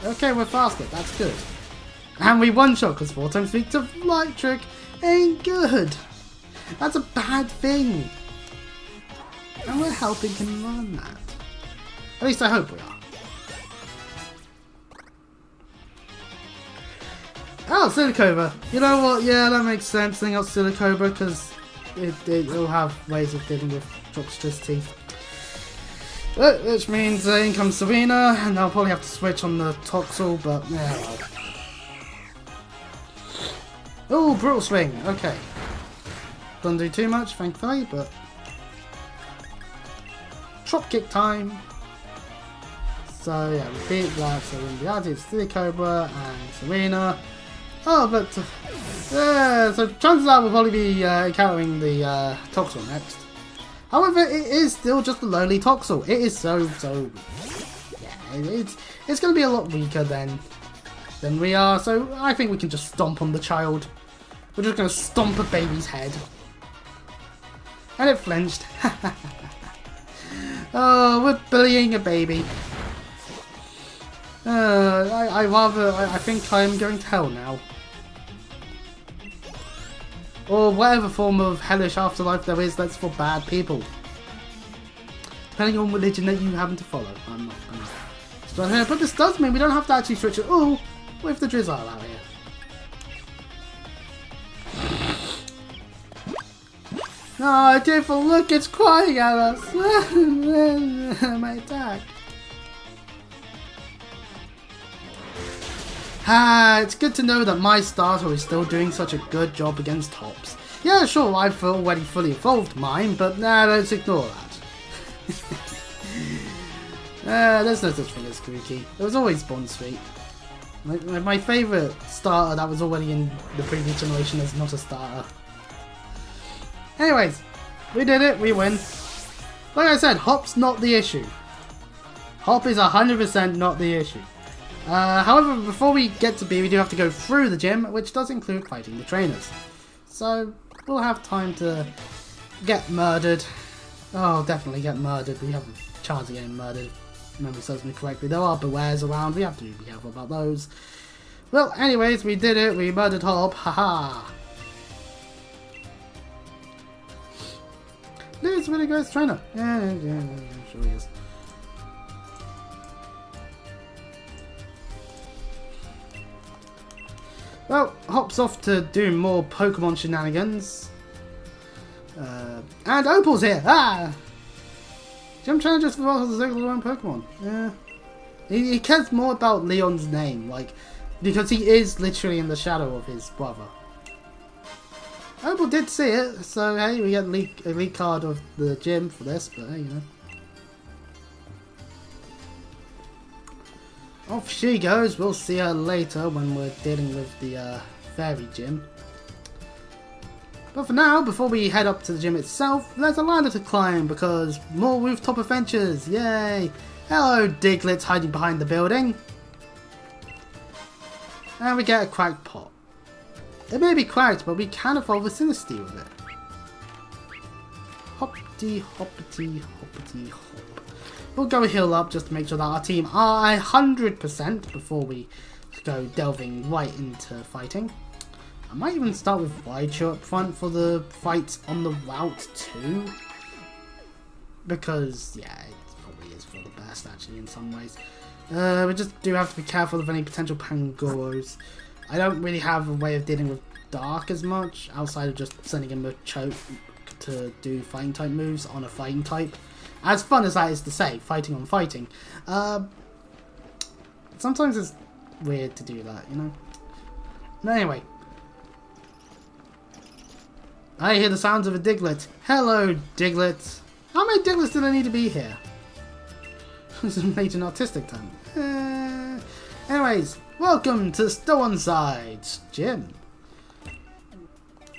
Okay, we're faster, that's good. And we one-shot because 4 times speed to Light Trick ain't good. That's a bad thing. And we're helping him learn that. At least I hope we are. Oh, Silicobra. You know what? Yeah, that makes sense. Thing out Silicobra because it'll have ways of dealing with toxicity. Which means in comes Serena, and I'll probably have to switch on the Toxel, but yeah. Oh, Brutal Swing. Okay. Don't do too much, thankfully, but Drop Kick time. So yeah, we beat that. So we added Silicobra and Serena. Oh, but so chances are we'll probably be encountering the Toxel next. However, it is still just a lowly Toxel. It is so yeah, it's going to be a lot weaker than we are. So I think we can just stomp on the child. We're just going to stomp a baby's head, and it flinched. Oh, we're bullying a baby. I think I am going to hell now. Or whatever form of hellish afterlife there is that's for bad people. Depending on religion that you happen to follow. I'm not going to start here. But this does mean we don't have to actually switch it all with the Drizzle out here. Oh, Tiffle, look, it's crying at us. My attack. It's good to know that my starter is still doing such a good job against Hops. Yeah, sure, I've already fully evolved mine, but nah, let's ignore that. There's no such thing as Squeaky. There was always Bonsweet. My favourite starter that was already in the previous generation is not a starter. Anyways, we did it, we win. Like I said, Hop's not the issue. Hop is 100% not the issue. However, before we get to B, we do have to go through the gym, which does include fighting the trainers. So, we'll have time to get murdered. Oh, definitely get murdered. We have a chance of getting murdered, if memory serves me correctly. There are bewares around, we have to be careful about those. Well, anyways, we did it. We murdered Hop. Haha. This really great trainer. Yeah, sure he is. Well, Hop's off to do more Pokemon shenanigans. And Opal's here! Ah! Gym Challengers for the own Pokemon. Yeah. He cares more about Leon's name, like, because he is literally in the shadow of his brother. Opal did see it, so hey, we get a leak card of the gym for this, but hey, you know. Off she goes. We'll see her later when we're dealing with the fairy gym. But for now, before we head up to the gym itself, there's a ladder to climb because more rooftop adventures. Yay! Hello, Diglett hiding behind the building. And we get a cracked pot. It may be cracked, but we can evolve a Sinistea with it. Hoppity, hoppity, hoppity, hop. We'll go heal up just to make sure that our team are 100% before we go delving right into fighting. I might even start with Raichu up front for the fights on the route too. Because, yeah, it probably is for the best actually in some ways. We just do have to be careful of any potential Pangoros. I don't really have a way of dealing with Dark as much, outside of just sending him a choke to do fighting type moves on a fighting type. As fun as that is to say, fighting on fighting. Sometimes it's weird to do that, you know? But anyway. I hear the sounds of a Diglett. Hello, Diglett. How many Diglets do there need to be here? It's made an artistic term. Anyways, welcome to Still On Side's gym.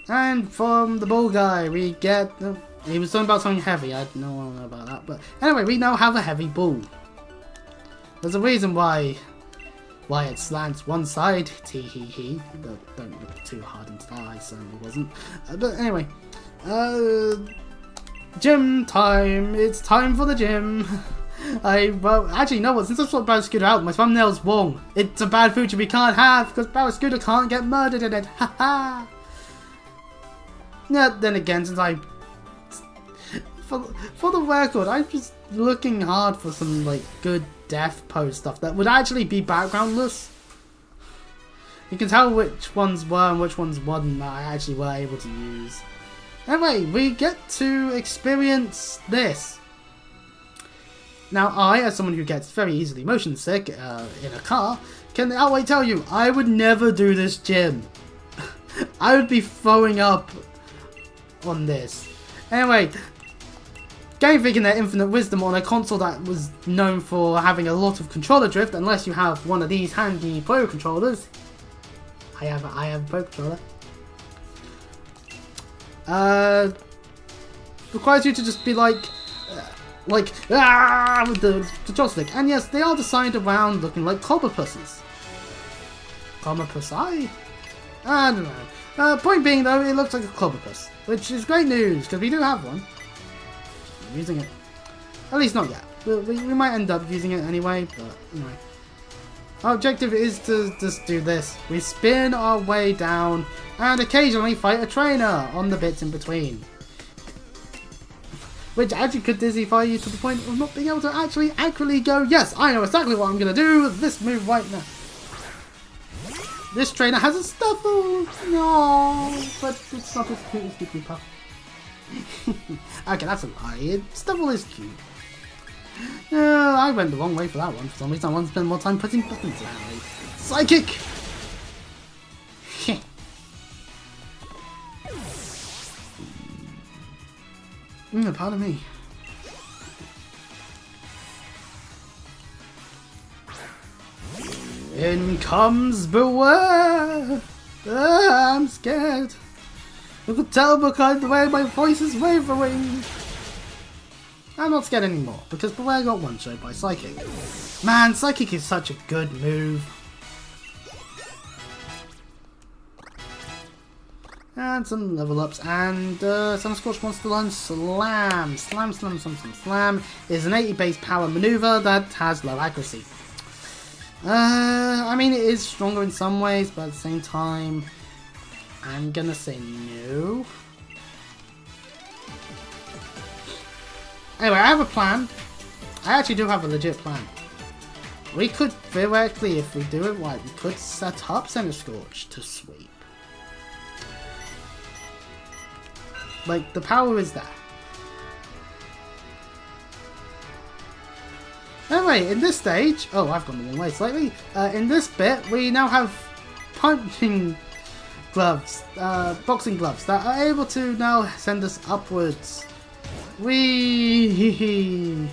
And from the ball guy, we get... he was talking about something heavy. I don't know about that. But anyway, we now have a heavy ball. There's a reason why it slants one side. Tee-hee-hee. Don't look too hard into that. I certainly wasn't. But anyway. Gym time. It's time for the gym. Well, actually, no, since I sorted Barrowscooter out, my thumbnail's wrong. It's a bad feature we can't have because Barrowscooter can't get murdered in it. Haha. Yeah, then again, since I... For the record, I'm just looking hard for some, like, good death pose stuff that would actually be backgroundless. You can tell which ones were and which ones wasn't that I actually were able to use. Anyway, we get to experience this. Now, I, as someone who gets very easily motion sick in a car, can outright tell you, I would never do this gym. I would be throwing up on this. Anyway, Game Freak and their infinite wisdom on a console that was known for having a lot of controller drift, unless you have one of these handy Pro controllers. I have a Pro controller. Requires you to just be like with the joystick. And yes, they are designed around looking like cobblpusses. Cobblpussy? I don't know. Point being though, it looks like a cobblpuss, which is great news because we do have one. I'm using it. At least not yet. We might end up using it anyway, but anyway. Our objective is to just do this. We spin our way down and occasionally fight a trainer on the bits in between. Which actually could dizzyfy you to the point of not being able to actually accurately go, yes, I know exactly what I'm going to do with this move right now. This trainer has a Stuffle! No, but it's not as cute as Jigglypuff. Okay, that's a lie. Stuffle is cute. I went the wrong way for that one. For some reason, I want to spend more time putting buttons around me. Psychic! Pardon me. In comes Beware! I'm scared. You could tell because the way my voice is wavering. I'm not scared anymore, because Beware got one-shot by Psychic. Man, Psychic is such a good move. And some level ups, and some Scorch wants to learn Slam. Slam is an 80 base power maneuver that has low accuracy. I mean, it is stronger in some ways, but at the same time, I'm gonna say no. Anyway, I have a plan. I actually do have a legit plan. We could, theoretically, if we do it right, we could set up Center Scorch to sweep. Like, the power is there. Anyway, in this stage... Oh, I've gone the wrong way slightly. In this bit, we now have punching gloves, boxing gloves, that are able to now send us upwards. Whee!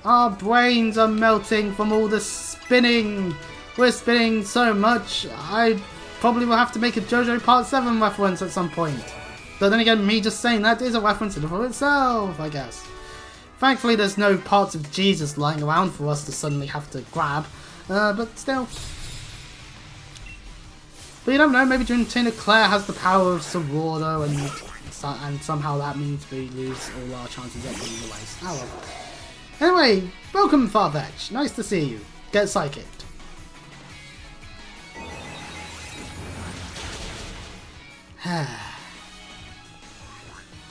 Our brains are melting from all the spinning. We're spinning so much, I probably will have to make a JoJo Part 7 reference at some point. But then again, me just saying that is a reference in and of itself, I guess. Thankfully, there's no parts of Jesus lying around for us to suddenly have to grab, but still. But you don't know, maybe Trainer Claire has the power of Sorordo, and somehow that means we lose all our chances at being the race. Oh well. Anyway, welcome Farfetch. Nice to see you. Get psychicked.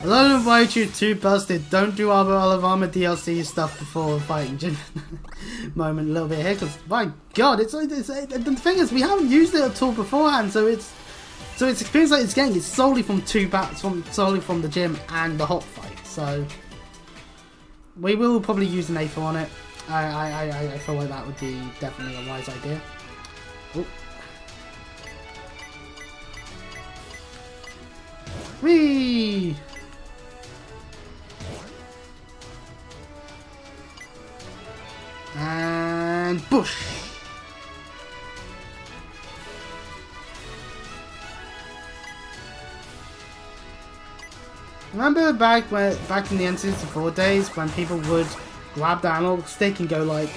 I don't invite you too busted. Don't do Arbor Olivama DLC stuff before fighting Jim. Moment a little bit here, because my god, the thing is we haven't used it at all beforehand, so its experience like it's getting is solely from solely from the gym and the hot fight. So we will probably use an Aether on it. I feel like that would be definitely a wise idea. Ooh. Whee! And bush! Remember back in the N64 days when people would grab the analog stick and go like,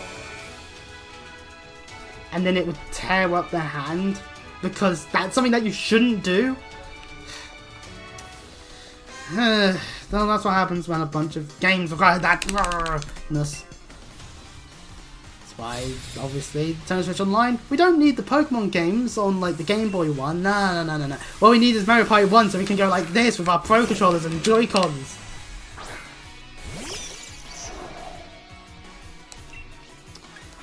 and then it would tear up their hand because that's something that you shouldn't do. Well, that's what happens when a bunch of games require that-ness. That's why, obviously, Nintendo Switch Online, we don't need the Pokemon games on, like, the Game Boy one. No. What we need is Mario Party 1 so we can go like this with our Pro Controllers and Joy-Cons.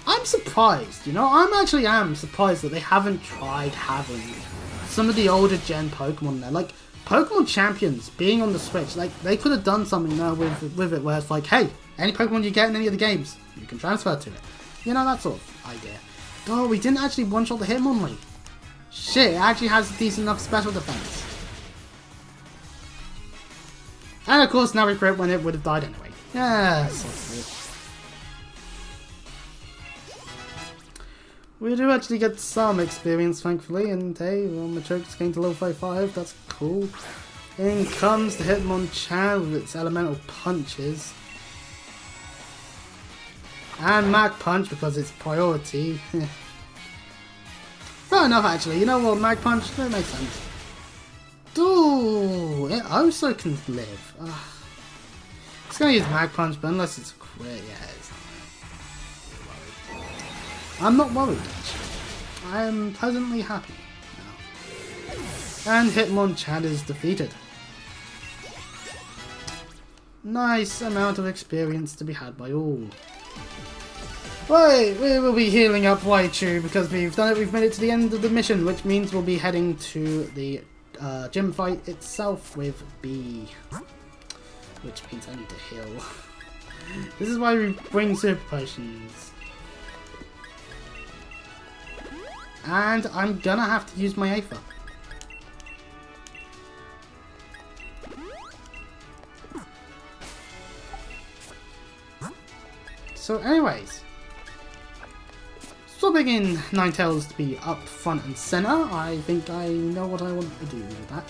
I'm surprised, you know? I am surprised that they haven't tried having some of the older gen Pokemon there. Like, Pokemon Champions being on the Switch, like, they could have done something there with it where it's like, hey, any Pokemon you get in any of the games, you can transfer to it. You know, that sort of idea. Oh, we didn't actually one-shot the Hitmonlee. Shit, it actually has a decent enough special defense. And of course, now we crit when it would have died anyway. Yeah, we do actually get some experience, thankfully, and hey, well, Machoke's gained to level 55, that's cool. In comes the Hitmonchan with its elemental punches. And Mag Punch because it's priority. Fair enough, actually. You know what, Mag Punch, that makes sense. Ooh, it also can live. It's gonna use Mag Punch, but unless it's a crit, yeah, it's not. I'm not worried, actually. I am pleasantly happy now. And Hitmonchan is defeated. Nice amount of experience to be had by all. Wait, we will be healing up Raichu because we've done it, we've made it to the end of the mission, which means we'll be heading to the gym fight itself with B. Which means I need to heal. This is why we bring super potions. And I'm gonna have to use my Aether. So anyways, swapping in Ninetales to be up front and centre, I think I know what I want to do with that.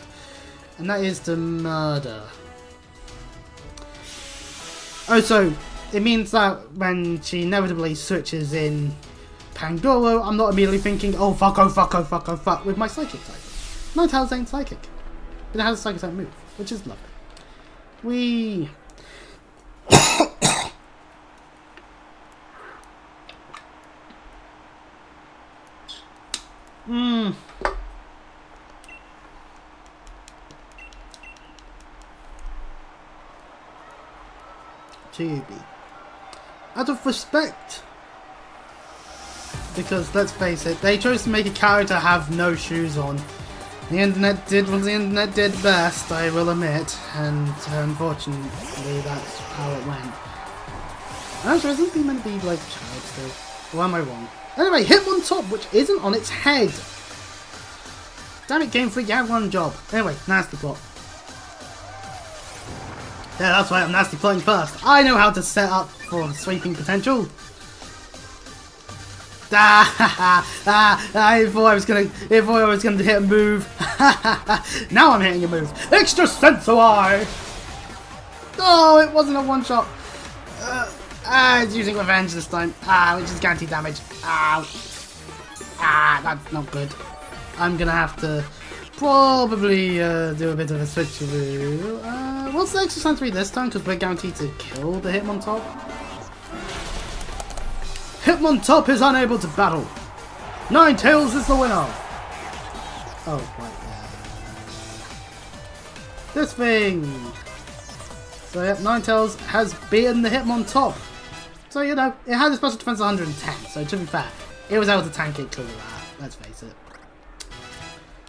And that is to murder. Oh, so it means that when she inevitably switches in Pangoro, I'm not immediately thinking, oh fuck, oh fuck, oh fuck, oh fuck, with my Psychic type. Ninetales ain't Psychic. But it has a Psychic type move, which is lovely. We... GB. Out of respect. Because, let's face it, they chose to make a character have no shoes on. The internet did what the internet did best, I will admit, and unfortunately that's how it went. Actually, isn't he meant to be like a child still? Or am I wrong? Anyway, Hitmontop, which isn't on its head! Damn it, Game Freak, you had one job. Anyway, nasty plot. Yeah, that's right, I'm nasty plotting first. I know how to set up for sweeping potential. I thought I was gonna hit a move. Now I'm hitting a move. Extra Sensei! Oh, it wasn't a one shot. It's using revenge this time. Which is guaranteed damage. Ow. That's not good. I'm gonna have to probably do a bit of a switcheroo. What's the extra sensory this time? Because we're guaranteed to kill the Hitmontop. Hitmontop is unable to battle. Ninetales is the winner. Oh, right. This thing. So yeah, Ninetales has beaten the Hitmontop. So, you know, it had a special defense of 110. So to be fair, it was able to tank it clear that. Let's face it.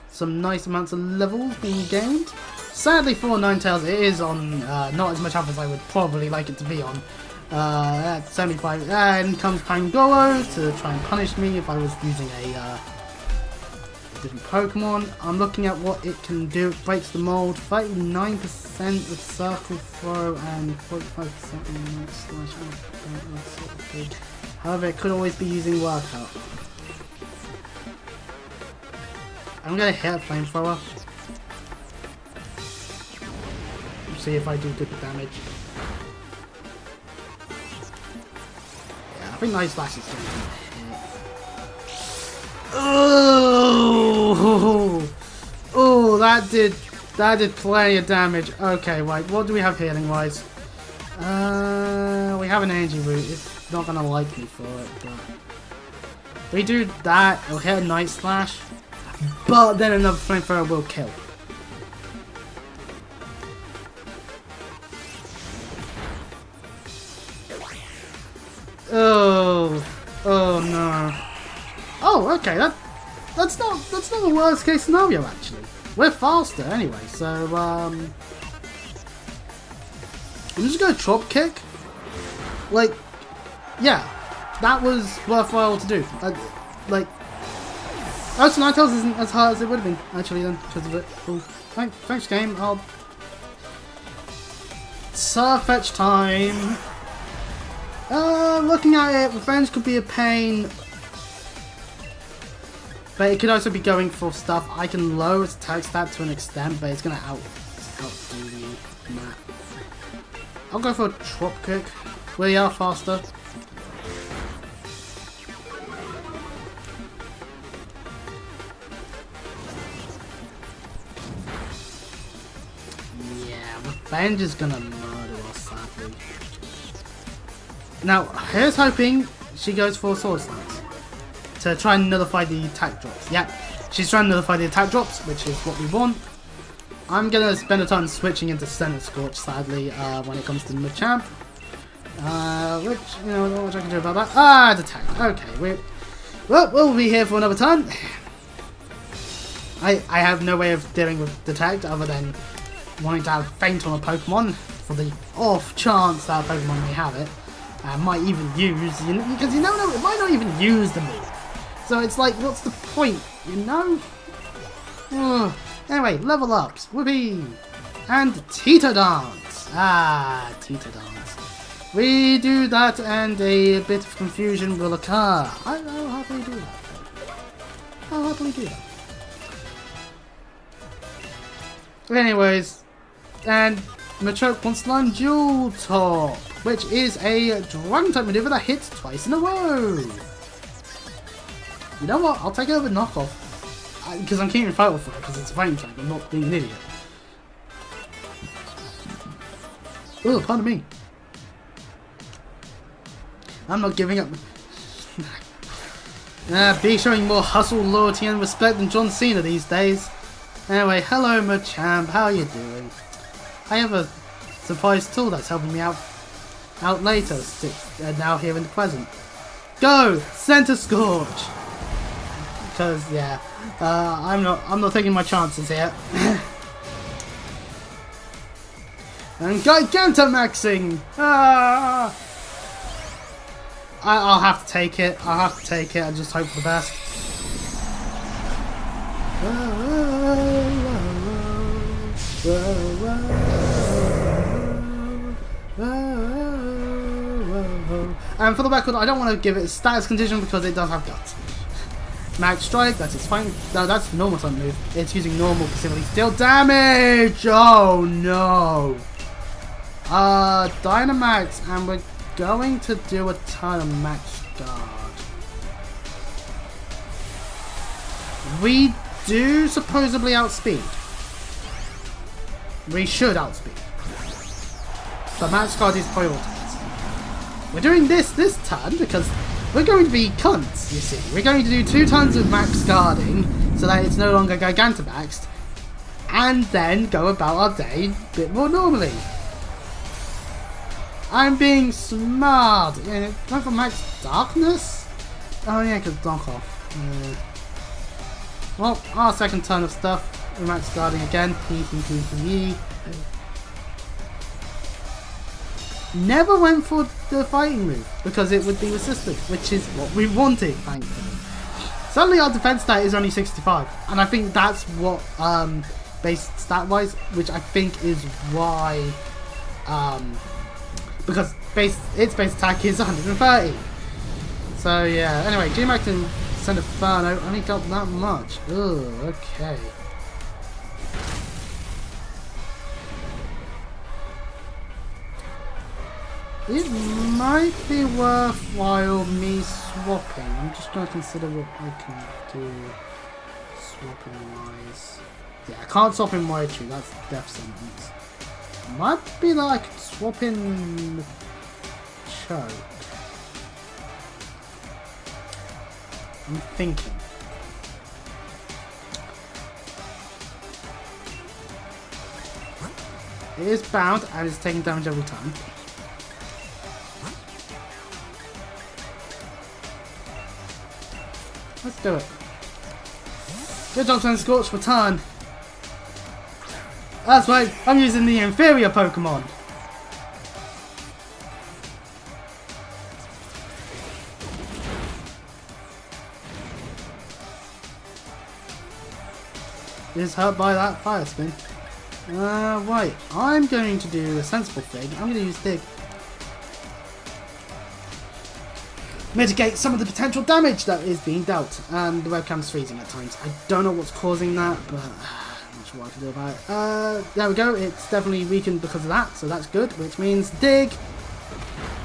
Some nice amounts of levels being gained. Sadly for Ninetales, it is on not as much health as I would probably like it to be on. At 75, and comes Pangoro to try and punish me if I was using a different Pokemon. I'm looking at what it can do. It breaks the mold. 39% with Circle Throw and 45% with Slash Out. That's sort of big. However, it could always be using Workout. I'm gonna hit a Flamethrower. see if I do good damage. Yeah, I think Night Slash is going to hit. Oh, oh, that did plenty of damage. Okay, right, what do we have healing wise? We have an energy root. It's not gonna like me for it, but if we do that, it'll hit a Night Slash, but then another flamethrower will kill. Oh, oh no. Oh, okay, that's not the worst case scenario actually. We're faster anyway, so I'm just gonna drop kick. Like, yeah, that was worthwhile to do. Like, Ocean Ninetales isn't as hard as it would have been actually then because of it. Cool. Thanks game. I'll Surfetch time. Looking at it, revenge could be a pain. But it could also be going for stuff. I can lower its attack stat to an extent, but it's going to outdo me. Nah. I'll go for a drop kick. We are faster. Yeah, revenge is going to murder us, sadly. Now, here's hoping she goes for Sword Stance to try and nullify the attack drops. Yep, she's trying to nullify the attack drops, which is what we want. I'm going to spend a time switching into Center Scorch, sadly, when it comes to Machamp. Which, you know, not much I can do about that. Ah, it's attack. Okay, we'll be here for another turn. I have no way of dealing with Detect other than wanting to have Faint on a Pokemon for the off chance that a Pokemon may have it. Might even use, because you never know, it might not even use the move. So it's like, what's the point, you know? Ugh. Anyway, level ups, whoopee! And Teeter Dance! Ah, Teeter Dance. We do that and a bit of confusion will occur. I'll happily do that. I'll happily do that. Anyways, and Machamp wants to learn Dual Top, which is a Dragon type maneuver that hits twice in a row. You know what? I'll take it over knockoff. Because I'm keeping Vital for it, because it's a fighting type. I'm not being an idiot. Oh, pardon me. I'm not giving up. Be showing more hustle, loyalty, and respect than John Cena these days. Anyway, hello Machamp, how are you doing? I have a surprise tool that's helping me out later, now here in the present. Go! Center Scorch! Because, yeah, I'm not taking my chances here. And Gigantamaxing! Ah! I'll have to take it. I'll have to take it and just hope for the best. And for the record, I don't want to give it a status condition because it does have guts. Max Strike, that's its fine. No, that's the normal type move. It's using normal passively. Still damage! Oh no! Dynamax, and we're going to do a ton of Max Guard. We do supposedly outspeed. We should outspeed. But Max Guard is prioritized. We're doing this turn because we're going to be cunts, you see. We're going to do 2 turns of Max Guarding so that it's no longer Gigantamaxed, and then go about our day a bit more normally. I'm being smart. Yeah, time for Max Darkness? Oh yeah, because Knockoff. Yeah. Well, our second turn of stuff. We're Max Guarding again. Never went for the fighting move because it would be resistant, which is what we wanted, thankfully. Suddenly our defense stat is only 65, and I think that's what, base stat-wise, which I think is why, because its base attack is 130. So yeah, anyway, G-Max and Send Inferno only got that much. Ugh, okay. It might be worthwhile me swapping. I'm just trying to consider what I can do swapping wise. Yeah, I can't swap in Raichu, that's death sentence. Might be that I could swap in Choke. I'm thinking. It is bound and it's taking damage every time. Let's do it. Good job, Scorch, return. That's right, I'm using the inferior Pokemon. Is hurt by that fire spin. Right, I'm going to do a sensible thing. I'm going to use Dig. Mitigate some of the potential damage that is being dealt. And the webcam's freezing at times. I don't know what's causing that, but I'm not sure what I can do about it. There we go. It's definitely weakened because of that, so that's good. Which means Dig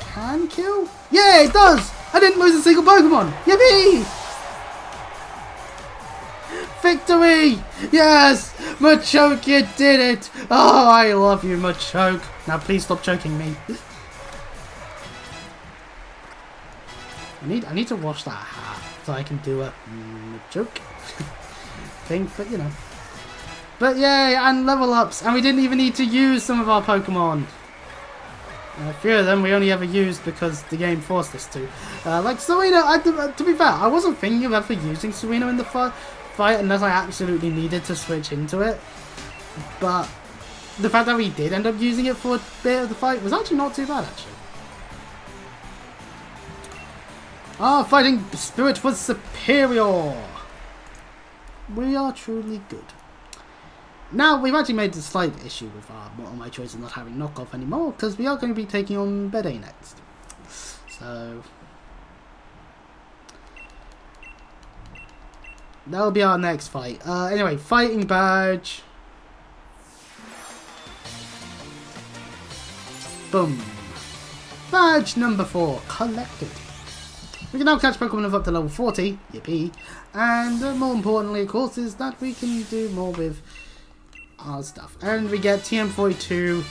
can kill. Yeah, it does! I didn't lose a single Pokemon! Yippee! Victory! Yes! Machoke, you did it! Oh, I love you, Machoke. Now please stop choking me. I need to wash that hat so I can do a Machoke thing, but you know. But yay, and level ups, and we didn't even need to use some of our Pokemon. A few of them we only ever used because the game forced us to. Like Serena, to be fair, I wasn't thinking of ever using Serena in the fight unless I absolutely needed to switch into it. But the fact that we did end up using it for a bit of the fight was actually not too bad, actually. Our fighting spirit was superior. We are truly good. Now, we've actually made a slight issue with my choice of not having knockoff anymore, because we are going to be taking on Bede next. So that'll be our next fight. Anyway, fighting badge. Boom. Badge number 4 collected. We can now catch Pokemon of up to level 40. Yippee. And more importantly, of course, is that we can do more with our stuff. And we get TM42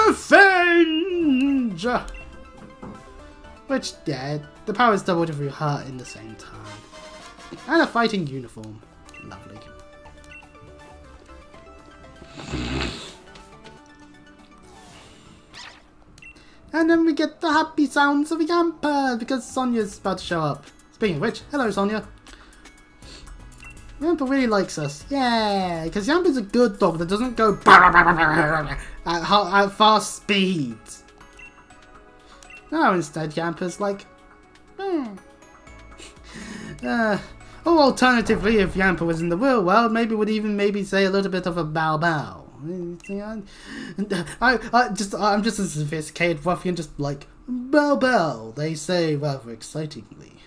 Revenge! Which, yeah, the power is doubled if we hurt in the same time. And a fighting uniform. Lovely. And then we get the happy sounds of Yamper because Sonia's about to show up. Speaking of which, hello Sonia. Yamper really likes us. Yeah, because Yamper's a good dog that doesn't go at fast speeds. No, instead Yamper's like... or alternatively, if Yamper was in the real world, maybe would even say a little bit of a bow bow. I'm just a sophisticated ruffian, just like bow bow, they say rather excitingly.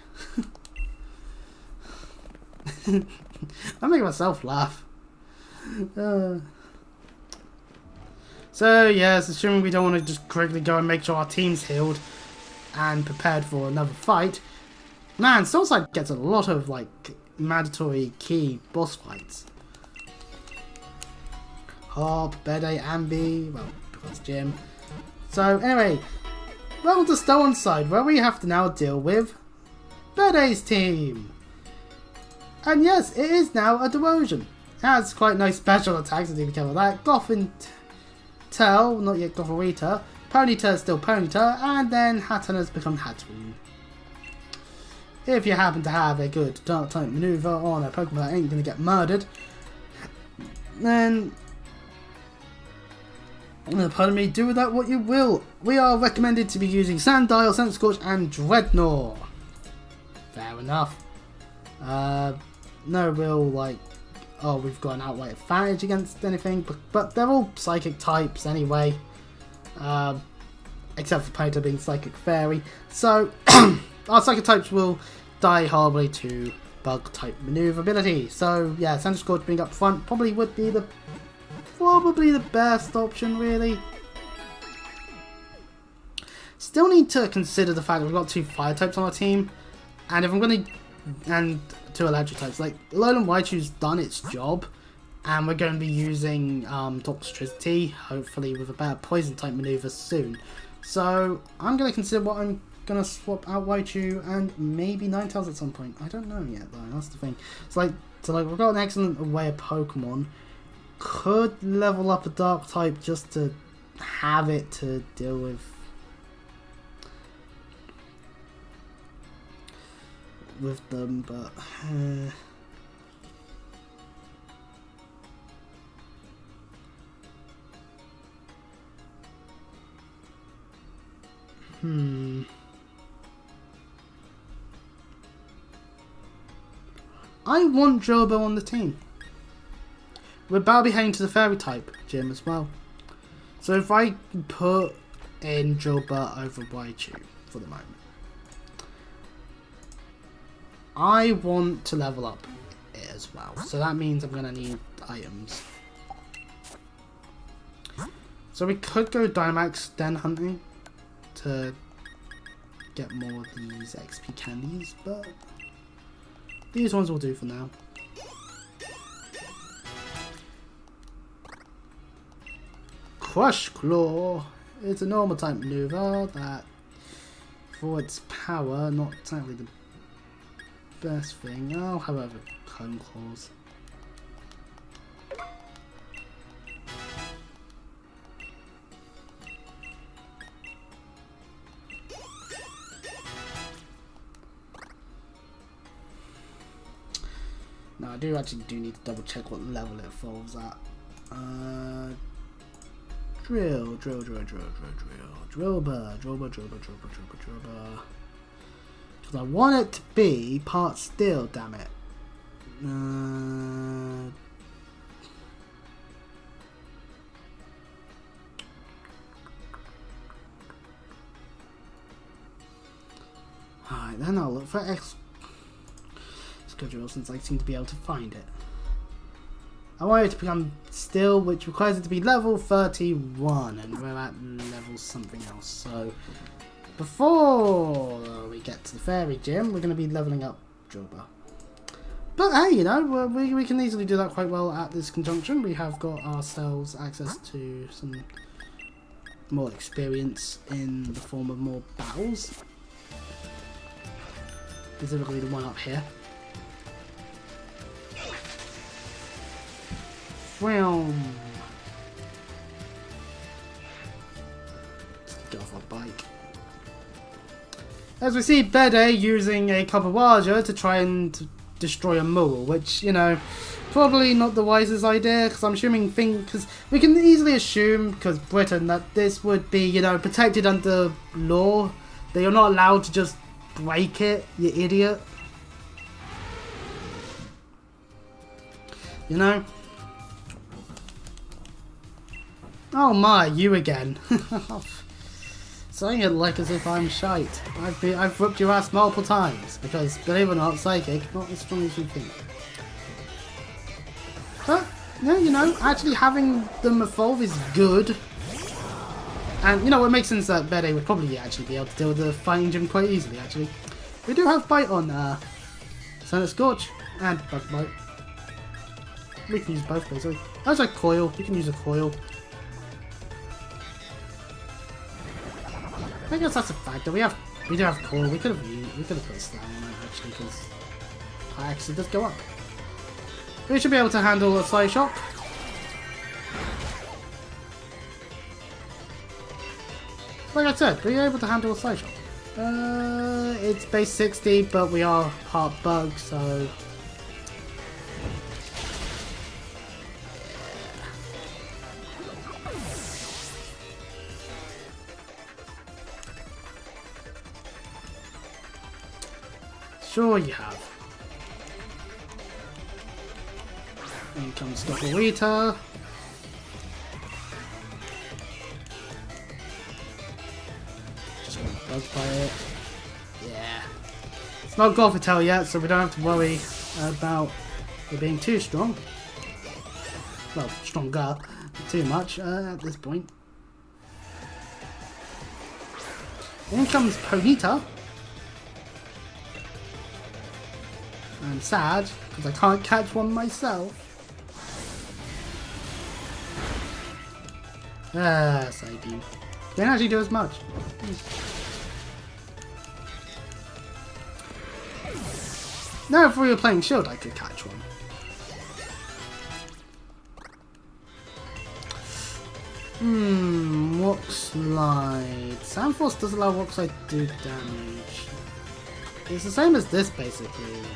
I'm making myself laugh. So yes, assuming we don't want to just quickly go and make sure our team's healed and prepared for another fight. Man, Soulside gets a lot of like mandatory key boss fights. Hop, Bede, Ambi, well, because Jim. So anyway, well, to Stone side, where we have to now deal with Bede's team. And yes, it is now a Derosion. It has quite nice special attacks, as you can cover that. Goffin Tail, not yet Goffawita. Ponyta is still Ponyta, and then Hatton has become Hattoon. If you happen to have a good Dark type maneuver on a Pokemon that ain't gonna get murdered, then pardon me, do with that what you will. We are recommended to be using Sandile, Scorch, and Dreadnought. Fair enough. No real, like, oh, we've got an outright advantage against anything, but they're all Psychic types anyway. Except for Ponyta being Psychic Fairy. So, our Psychic types will die horribly to Bug type maneuverability. So, yeah, Scorch being up front probably would be the best option, really. Still need to consider the fact that we've got 2 fire types on our team, and if I'm going to, and 2 electric types. Like, Alolan Raichu's done its job, and we're going to be using Toxtricity, hopefully with a better poison type maneuver soon. So I'm going to consider what I'm going to swap out Raichu and maybe Ninetales at some point. I don't know yet though, that's the thing. So we've got an excellent array of Pokemon. Could level up a Dark type just to have it to deal with them, but I want Jobo on the team. We're about to be heading to the Fairy type gym as well. So if I put in Joba over Raichu for the moment, I want to level up it as well. So that means I'm going to need items. So we could go Dynamax Den hunting to get more of these XP candies, but these ones will do for now. Crush Claw. It's a normal type maneuver that, for its power, not exactly the best thing. I'll however Cone Claws. Now I do need to double check what level it falls at. Drill. Because I want it to be part steel, damn it. Alright, then I'll look for schedule since I seem to be able to find it. I want it to become steel, which requires it to be level 31, and we're at level something else. So before we get to the fairy gym, we're going to be leveling up Joba. But hey, you know, we can easily do that quite well at this conjunction. We have got ourselves access to some more experience in the form of more battles. Specifically the one up here. Let's get off our bike. As we see Bede using a Kabuwaja to try and destroy a mole, which, you know, probably not the wisest idea, because I'm assuming because we can easily assume, because Britain, that this would be, you know, protected under law. That you're not allowed to just break it, you idiot. You know? Oh my, you again. Saying it like as if I'm shite. I've whooped your ass multiple times, because believe it or not, Psychic, not as strong as you think. But, yeah, you know, actually having them evolve is good. And, you know, it makes sense that Bede would probably actually be able to deal with the fighting gym quite easily, actually. We do have Bite on Senate Scorch and Bug Bite. We can use both basically. That's like Coil, we can use a Coil. I guess that's a factor. We do have Coil. We could have put Slam on it actually, because it actually does go up. We should be able to handle a Psy Shock. Like I said, we're able to handle a Psy Shock. It's base 60, but we are part bug, so. Sure you have. In comes Gothorita. Just gonna bug by it. Yeah. It's not Gothorita yet, so we don't have to worry about it being too strong. Well, stronger. Too much at this point. In comes Ponyta. I'm sad because I can't catch one myself. Ah, Psybeam. Didn't actually do as much. Now, if we were playing Shield, I could catch one. Rock Slide. Sand Force does allow Rock Slide to do damage. It's the same as this, basically, in a way.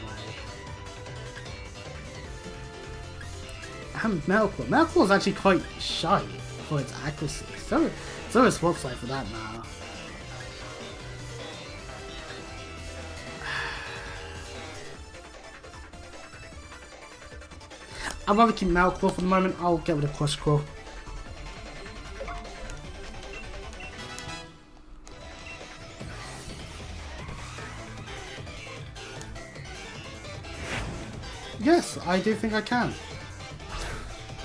And Metal Claw. Metal Claw is actually quite shy for its accuracy. So is Rock Slide for that matter. I'd rather keep Metal Claw for the moment. I'll get rid of Crush Claw. Yes, I do think I can.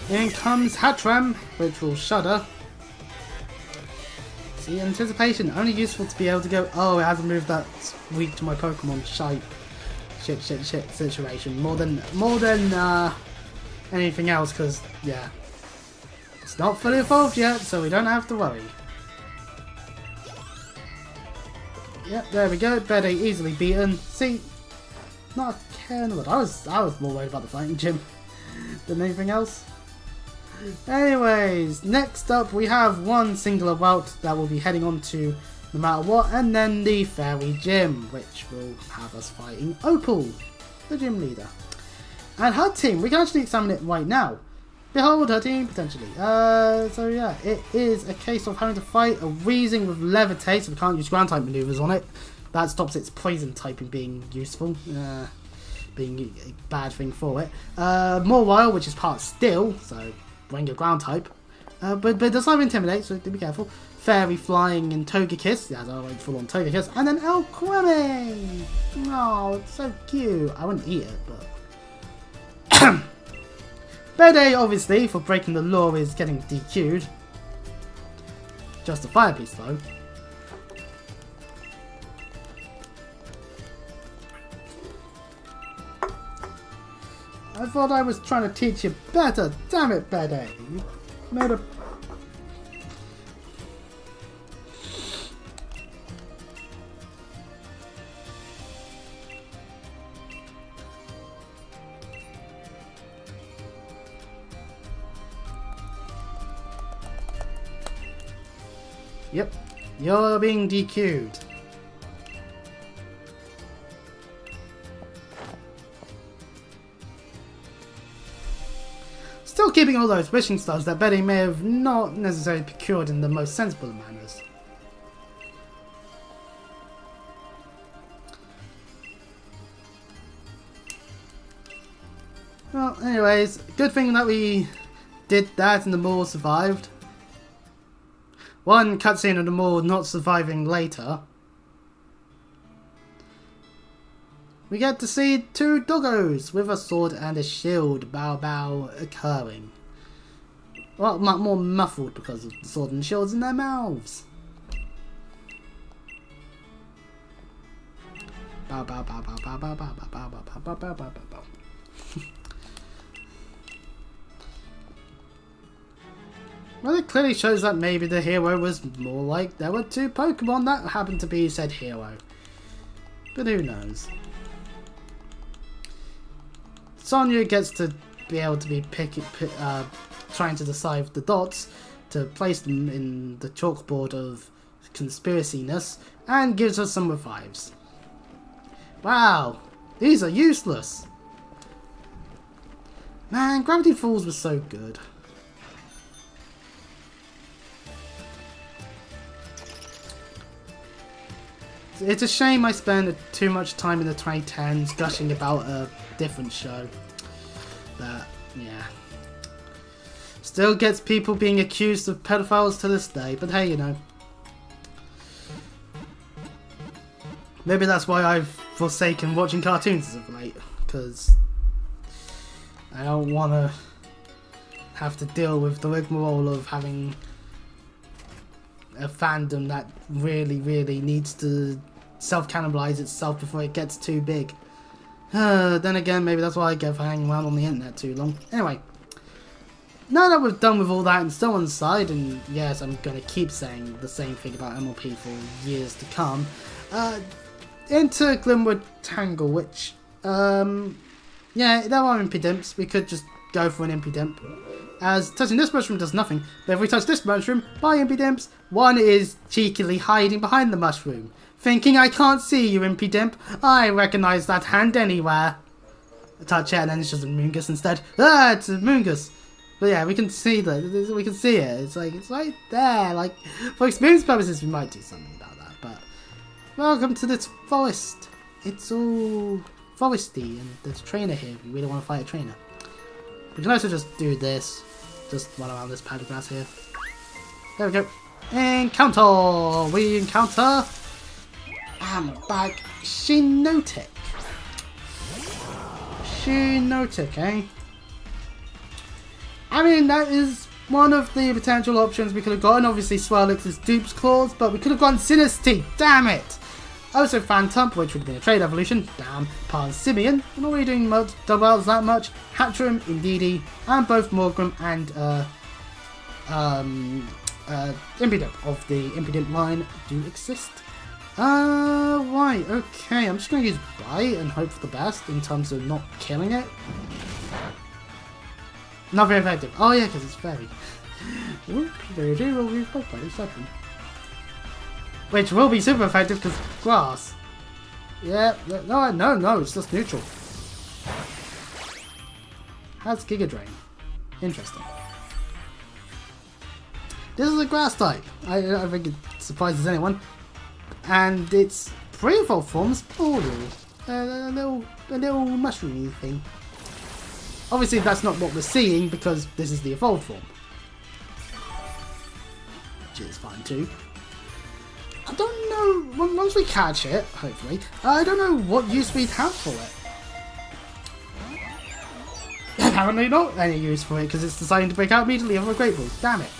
In comes Hatram, which will shudder. See, anticipation, only useful to be able to go, oh, it hasn't moved, that's weak to my Pokemon. Shit situation. More than anything else, because, yeah. It's not fully evolved yet, so we don't have to worry. Yep, there we go. Bede easily beaten. See, not a care in the world. I was more worried about the fighting gym than anything else. Anyways, next up we have one singular route that will be heading on to no matter what, and then the Fairy Gym, which will have us fighting Opal, the gym leader. And her team, we can actually examine it right now. Behold her team, potentially. So yeah, it is a case of having to fight a Weezing with Levitate, so we can't use ground type maneuvers on it. That stops its poison typing being useful, being a bad thing for it. Mawile, which is part Steel, so bring your ground type. But it does have Intimidate, so do be careful. Fairy Flying and Togekiss, yeah, I went full on Togekiss. And then Alquemi! Oh, it's so cute. I wouldn't eat it, but... Bede, obviously, for breaking the law, is getting DQ'd. Just a fire piece, though. I thought I was trying to teach you better. Damn it, Bede. You made a... Yep, you're being DQ'd. Still keeping all those wishing stars that Betty may have not necessarily procured in the most sensible manners. Well, anyways, good thing that we did that and the Maul survived. One cutscene of the Maul not surviving later. We get to see two doggos with a sword and a shield bow bow occurring. Well, more muffled because of the sword and shields in their mouths. Bow bow bow bow bow bow bow bow bow bow bow bow bow bow. Well, it clearly shows that maybe the hero was more like there were two Pokemon that happened to be said hero. But who knows? Sonya gets to be able to be trying to decide the dots to place them in the chalkboard of conspiracy-ness and gives us some revives. Wow, these are useless. Man, Gravity Falls was so good. It's a shame I spent too much time in the 2010s gushing about a different show. But, yeah. Still gets people being accused of pedophiles to this day, but hey, you know. Maybe that's why I've forsaken watching cartoons as of late, because I don't want to have to deal with the rigmarole of having a fandom that really needs to self-cannibalize itself before it gets too big. Then again, maybe that's why I get for hanging around on the internet too long. Anyway, now that we've done with all that and so on side, and yes, I'm going to keep saying the same thing about MLP for years to come, into Glimwood Tangle, which, yeah, there are Impidimps. We could just go for an Impidimp, as touching this mushroom does nothing, but if we touch this mushroom by Impidimps, one is cheekily hiding behind the mushroom, thinking I can't see you, Impidimp. I recognise that hand anywhere. Touch it and then it's just a Moongus instead. Ah, it's a Moongus. But yeah, we can see that. We can see it. It's right there. Like, for experience purposes, we might do something about that. But welcome to this forest. It's all foresty, and there's a trainer here. We really want to fight a trainer. We can also just do this. Just run around this pad of grass here. There we go. Encounter! We encounter Bag Shinotic. Shinotic, eh? I mean, that is one of the potential options we could have gotten. Obviously, Swirlix's Dupe's Claws, but we could have gone Sinistea. Damn it! Also, Phantom, which would have been a trade evolution. Damn. Parsimian. We're not really doing double outs that much. Hatchrim, Indeedee, and both Morgrim and Impidimp of the Impidimp line do exist. Right, okay. I'm just going to use Bite and hope for the best in terms of not killing it. Not very effective. Oh yeah, because it's fairy. Which will be super effective because grass. Yeah, no, it's just neutral. Has Giga Drain. Interesting. This is a grass type. I think it surprises anyone. And its pre-evolved form's Bordle. A little mushroomy thing. Obviously that's not what we're seeing because this is the evolved form. Which is fine too. I don't know, once we catch it, hopefully, I don't know what use we'd have for it. Apparently not any use for it because it's deciding to break out immediately over a Great Ball. Damn it.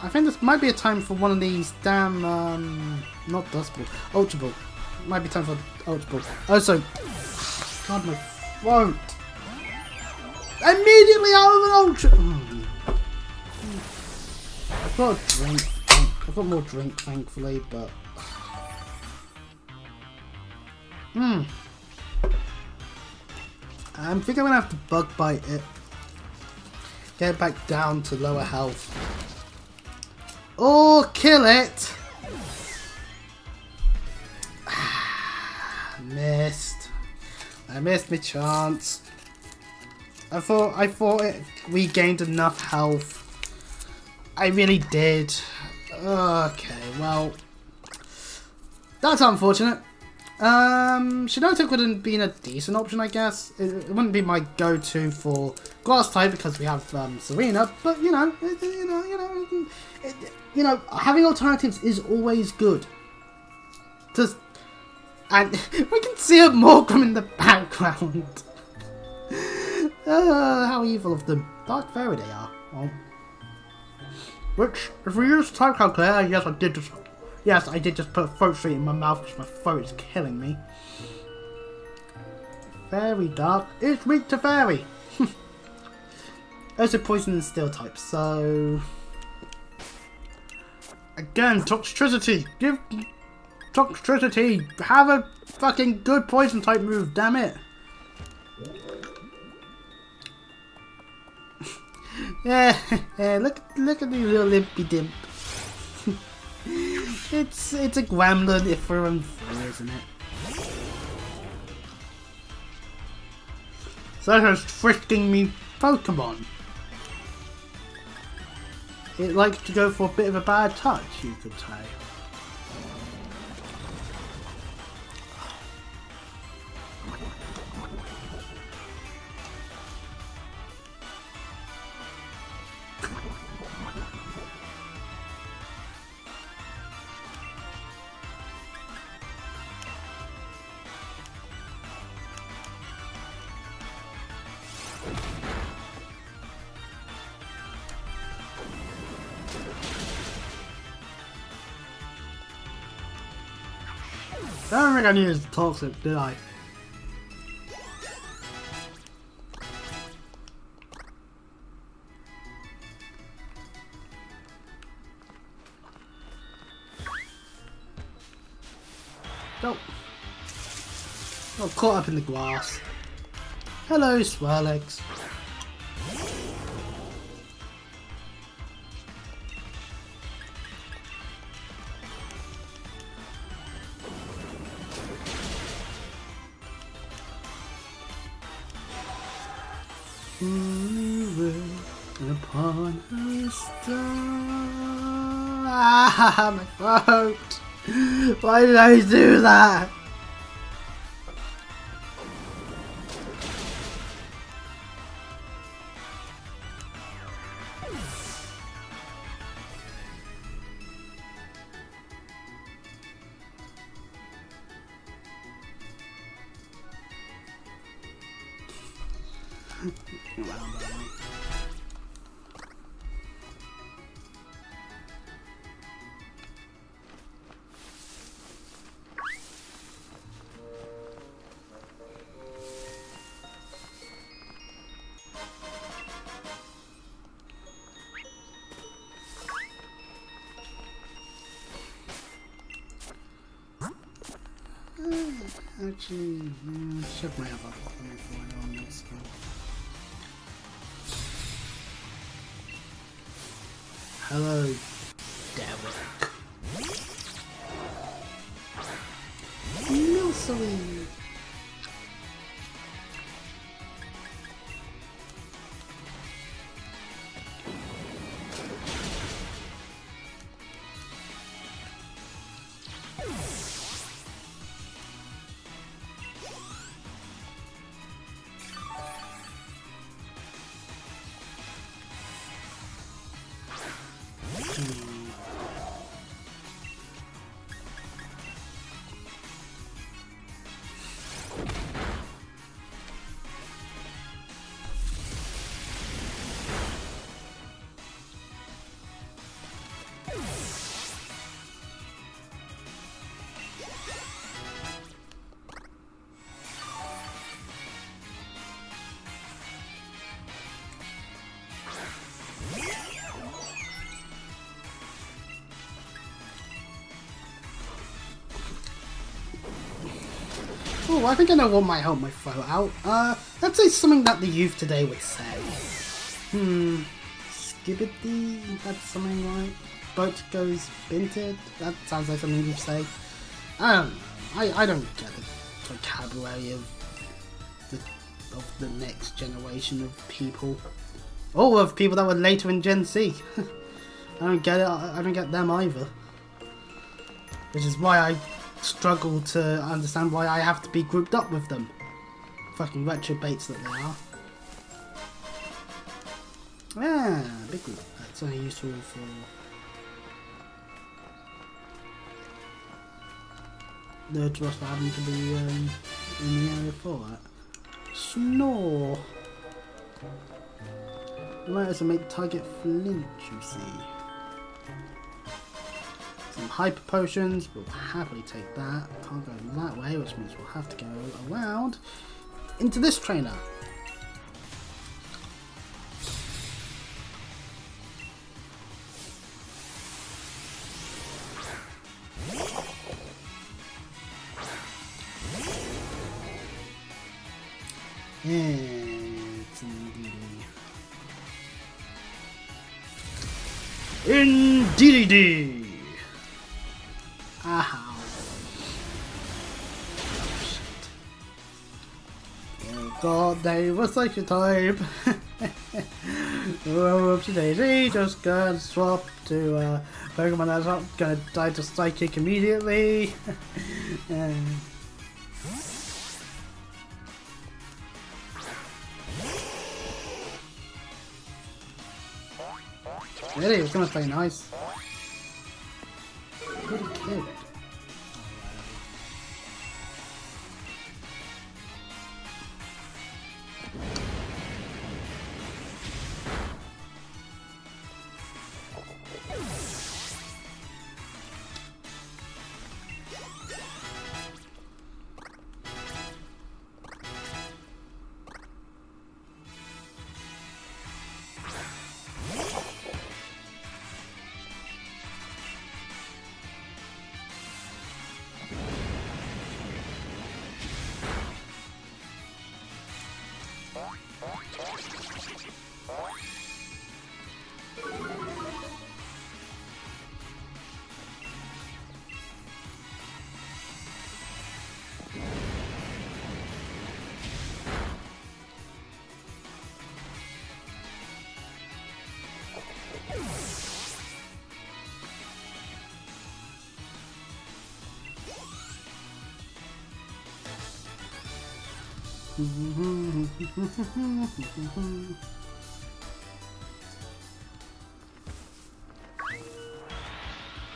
I think this might be a time for one of these damn, not Dust Ball, Ultra Ball. Might be time for Ultra Ball. Also, God, my throat. Immediately out of an Ultra. I've got a drink. I've got more drink, thankfully, but. I think I'm gonna have to Bug Bite it. Get it back down to lower health. Or kill it! Missed. I missed my chance. I thought it regained enough health. I really did. Okay, well. That's unfortunate. Shinotic would have been a decent option, I guess. It wouldn't be my go-to for grass type because we have Serena, but you know, having alternatives is always good. And we can see a Morgrim in the background. How evil of them. Dark Fairy they are. Well, which, if we use Type Calculator, yes, I did just put a throat straight in my mouth because my throat is killing me. Very dark. It's weak to fairy. Also poison and steel type, so. Again, Toxtricity. Give Toxtricity. Have a fucking good poison type move, damn it. Yeah, look at the little Impidimp. It's a Gremlin if we're on 3, isn't it? So it's frisking me Pokemon. It likes to go for a bit of a bad touch, you could say. I don't think I needed toxic, did I? Nope. Got caught up in the glass. Hello, Swirlix. Upon a star. Ah, my throat. Why did I do that? Actually, check my other one before I go on that skill. Hello, Derek. Nursery. Oh, I think I know what might help my throat out. Let's say something that the youth today would say. Skibbity? That's something like boat goes binted? That sounds like something you'd say. I don't know. I don't get the vocabulary of the next generation of people. Or of people that were later in Gen Z. I don't get it. I don't get them either. Which is why I struggle to understand why I have to be grouped up with them. Fucking retrobates that they are. Yeah, big group. That's only useful for the trust that happen to be in the area for that. Snore. You might also make the target flinch, you see. Some hyper potions, we'll happily take that. Can't go that way, which means we'll have to go around into this trainer. Indeedy. Ow. Oh god, they were such a type. Whoopsie daisy, just gonna swap to Pokemon that's not gonna die to Psychic immediately. Really, it's gonna play nice. Pretty kid.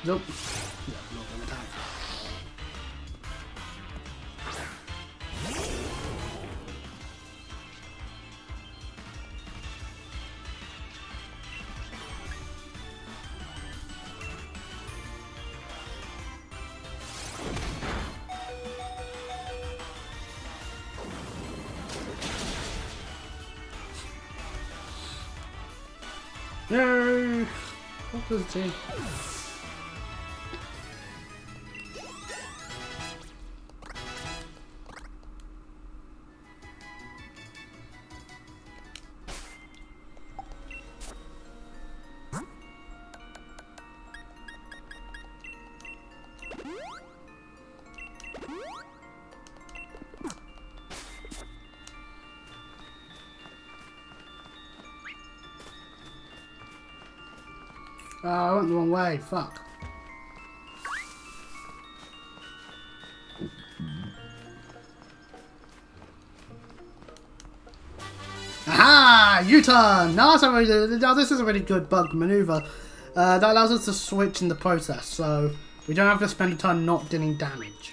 Nope. Yeah, not gonna attack. Yay! What does it say? Oh, I went the wrong way. Fuck. Aha! U-turn! Now this is a really good bug maneuver. That allows us to switch in the process, so we don't have to spend a turn not dealing damage.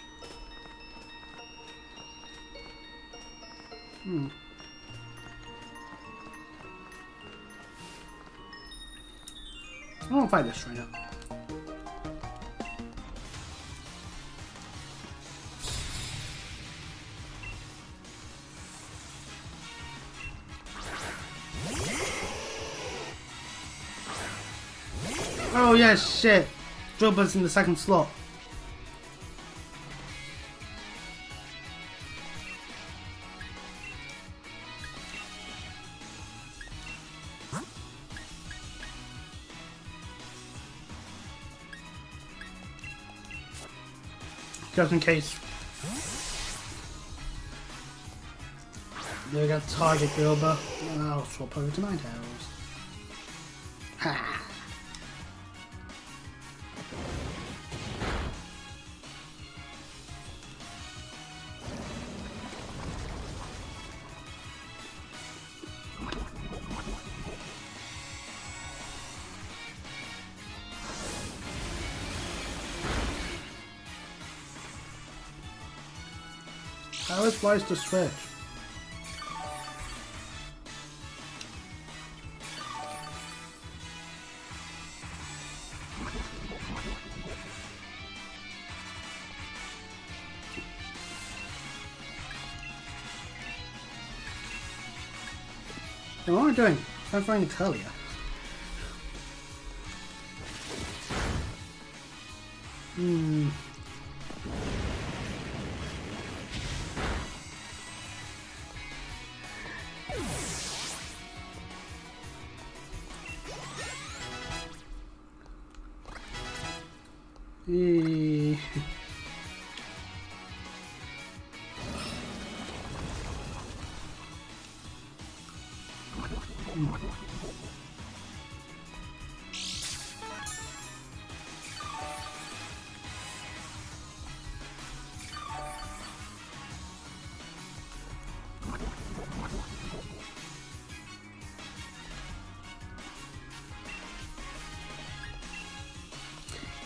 I won't fight this right now. Oh yeah, shit. Drillbuzz in the second slot. Just in case. There we go, target Drillbuzz. I'll swap over to Ninetales. Ha! How is wise to switch? Hey, what am I doing? I'm trying to curl you.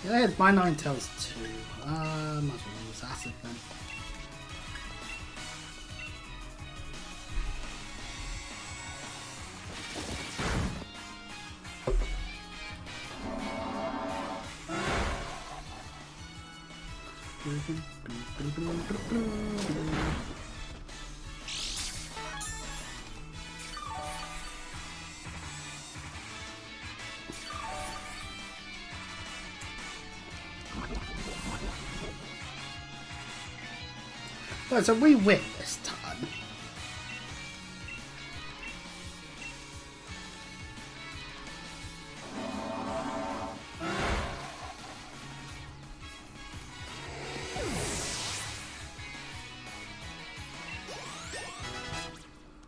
Yeah, it's my Ninetales too. Might as well use Acid then. Right, so we win this time.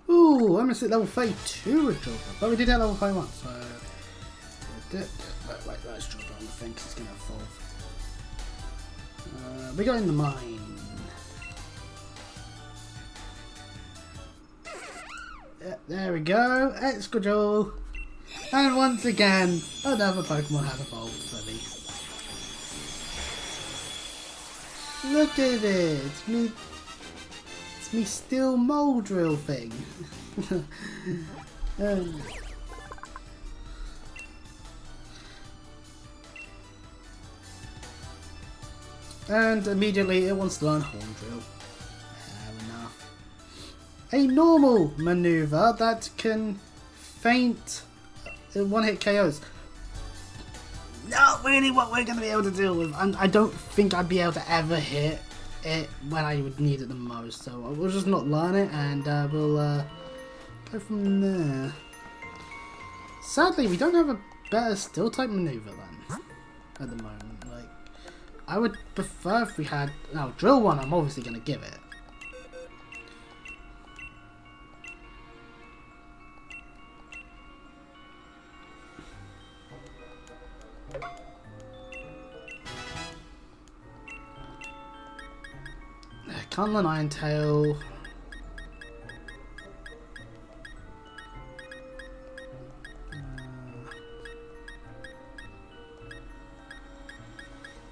Ooh, I'm at level 32 with Joker, but we did at level 51, so wait, let's drop it on the thing because it's going to evolve. We got in the mine. There we go. Excadrill. And once again, another Pokemon has evolved for me. Look at it. It's me steel mold drill thing. And immediately it wants to learn Horn Drill. Fair enough. A normal maneuver that can feint one-hit KOs. Not really what we're going to be able to deal with. And I don't think I'd be able to ever hit it when I would need it the most. So we'll just not learn it and we'll go from there. Sadly, we don't have a better steel type maneuver then at the moment. Like, I would prefer if we had... Now, Drill 1 I'm obviously going to give it. Can't learn Iron Tail.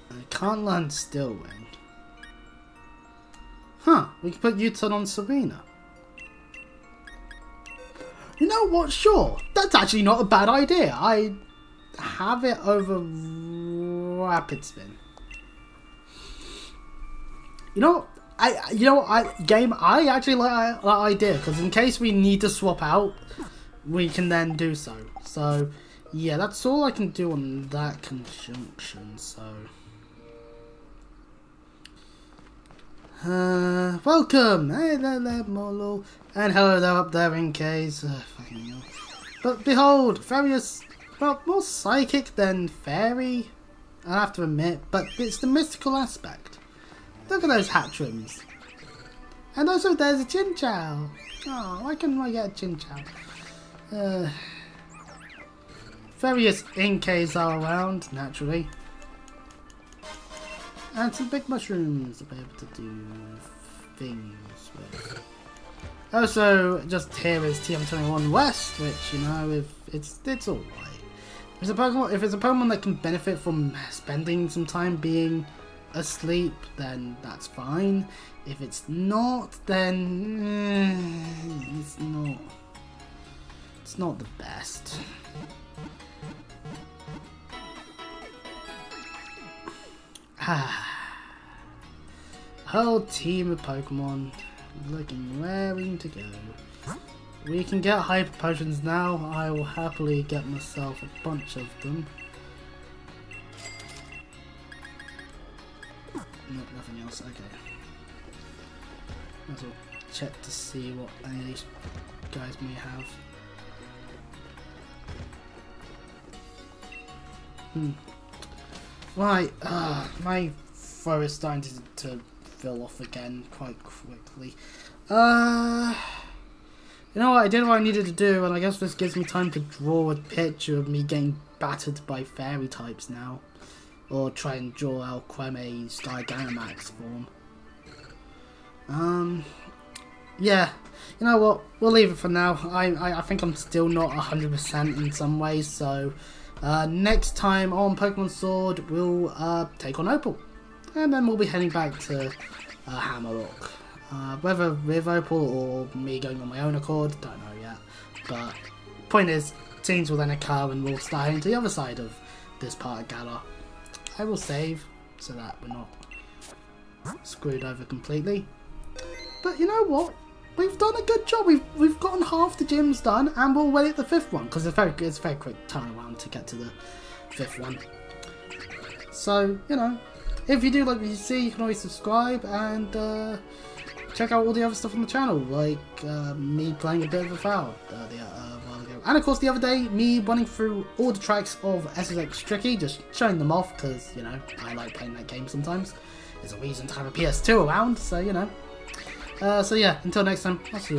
I can't learn Steel Wing. Huh, we can put U-turn on Serena. You know what, sure, that's actually not a bad idea. I have it over Rapid Spin. You know, I actually like that idea, because in case we need to swap out, we can then do so. So, yeah, that's all I can do on that conjunction, so... welcome! Hey there, Molo. And hello there up there in case. Fucking hell. But behold, Fairy is, well, more psychic than Fairy, I have to admit, but it's the mystical aspect. Look at those hat trims. And also there's a Chinchou. Oh, why couldn't I get a Chinchou? Various Inkays are around, naturally. And some big mushrooms to be able to do things with. Also, just here is TM21 West, which, you know, it's alright. If it's a Pokemon that can benefit from spending some time being asleep, then that's fine. If it's not, then it's not the best. Whole team of Pokemon looking raring to go. We can get Hyper Potions now. I will happily get myself a bunch of them. No, nothing else. Okay. Might as well check to see what any of these guys may have. Right, my throat is starting to fill off again quite quickly. You know what, I did what I needed to do, and I guess this gives me time to draw a picture of me getting battered by fairy types now. Or try and draw out Queme's Gigantamax form. Yeah, you know what, we'll leave it for now. I think I'm still not 100% in some ways, so next time on Pokemon Sword, we'll take on Opal. And then we'll be heading back to Hammerlock. Whether with Opal or me going on my own accord, don't know yet. But point is, scenes will then occur and we'll start heading to the other side of this part of Galar. I will save so that we're not screwed over completely. But you know what? We've done a good job. We've gotten half the gyms done, and we'll wait at the 5th one because it's a very quick turnaround to get to the 5th one. So you know, if you do like what you see, you can always subscribe and check out all the other stuff on the channel, like me playing a bit of a foul a while ago. And of course the other day, me running through all the tracks of SSX Tricky, just showing them off because, you know, I like playing that game sometimes. There's a reason to have a PS2 around, so you know. So yeah, until next time, I'll see you.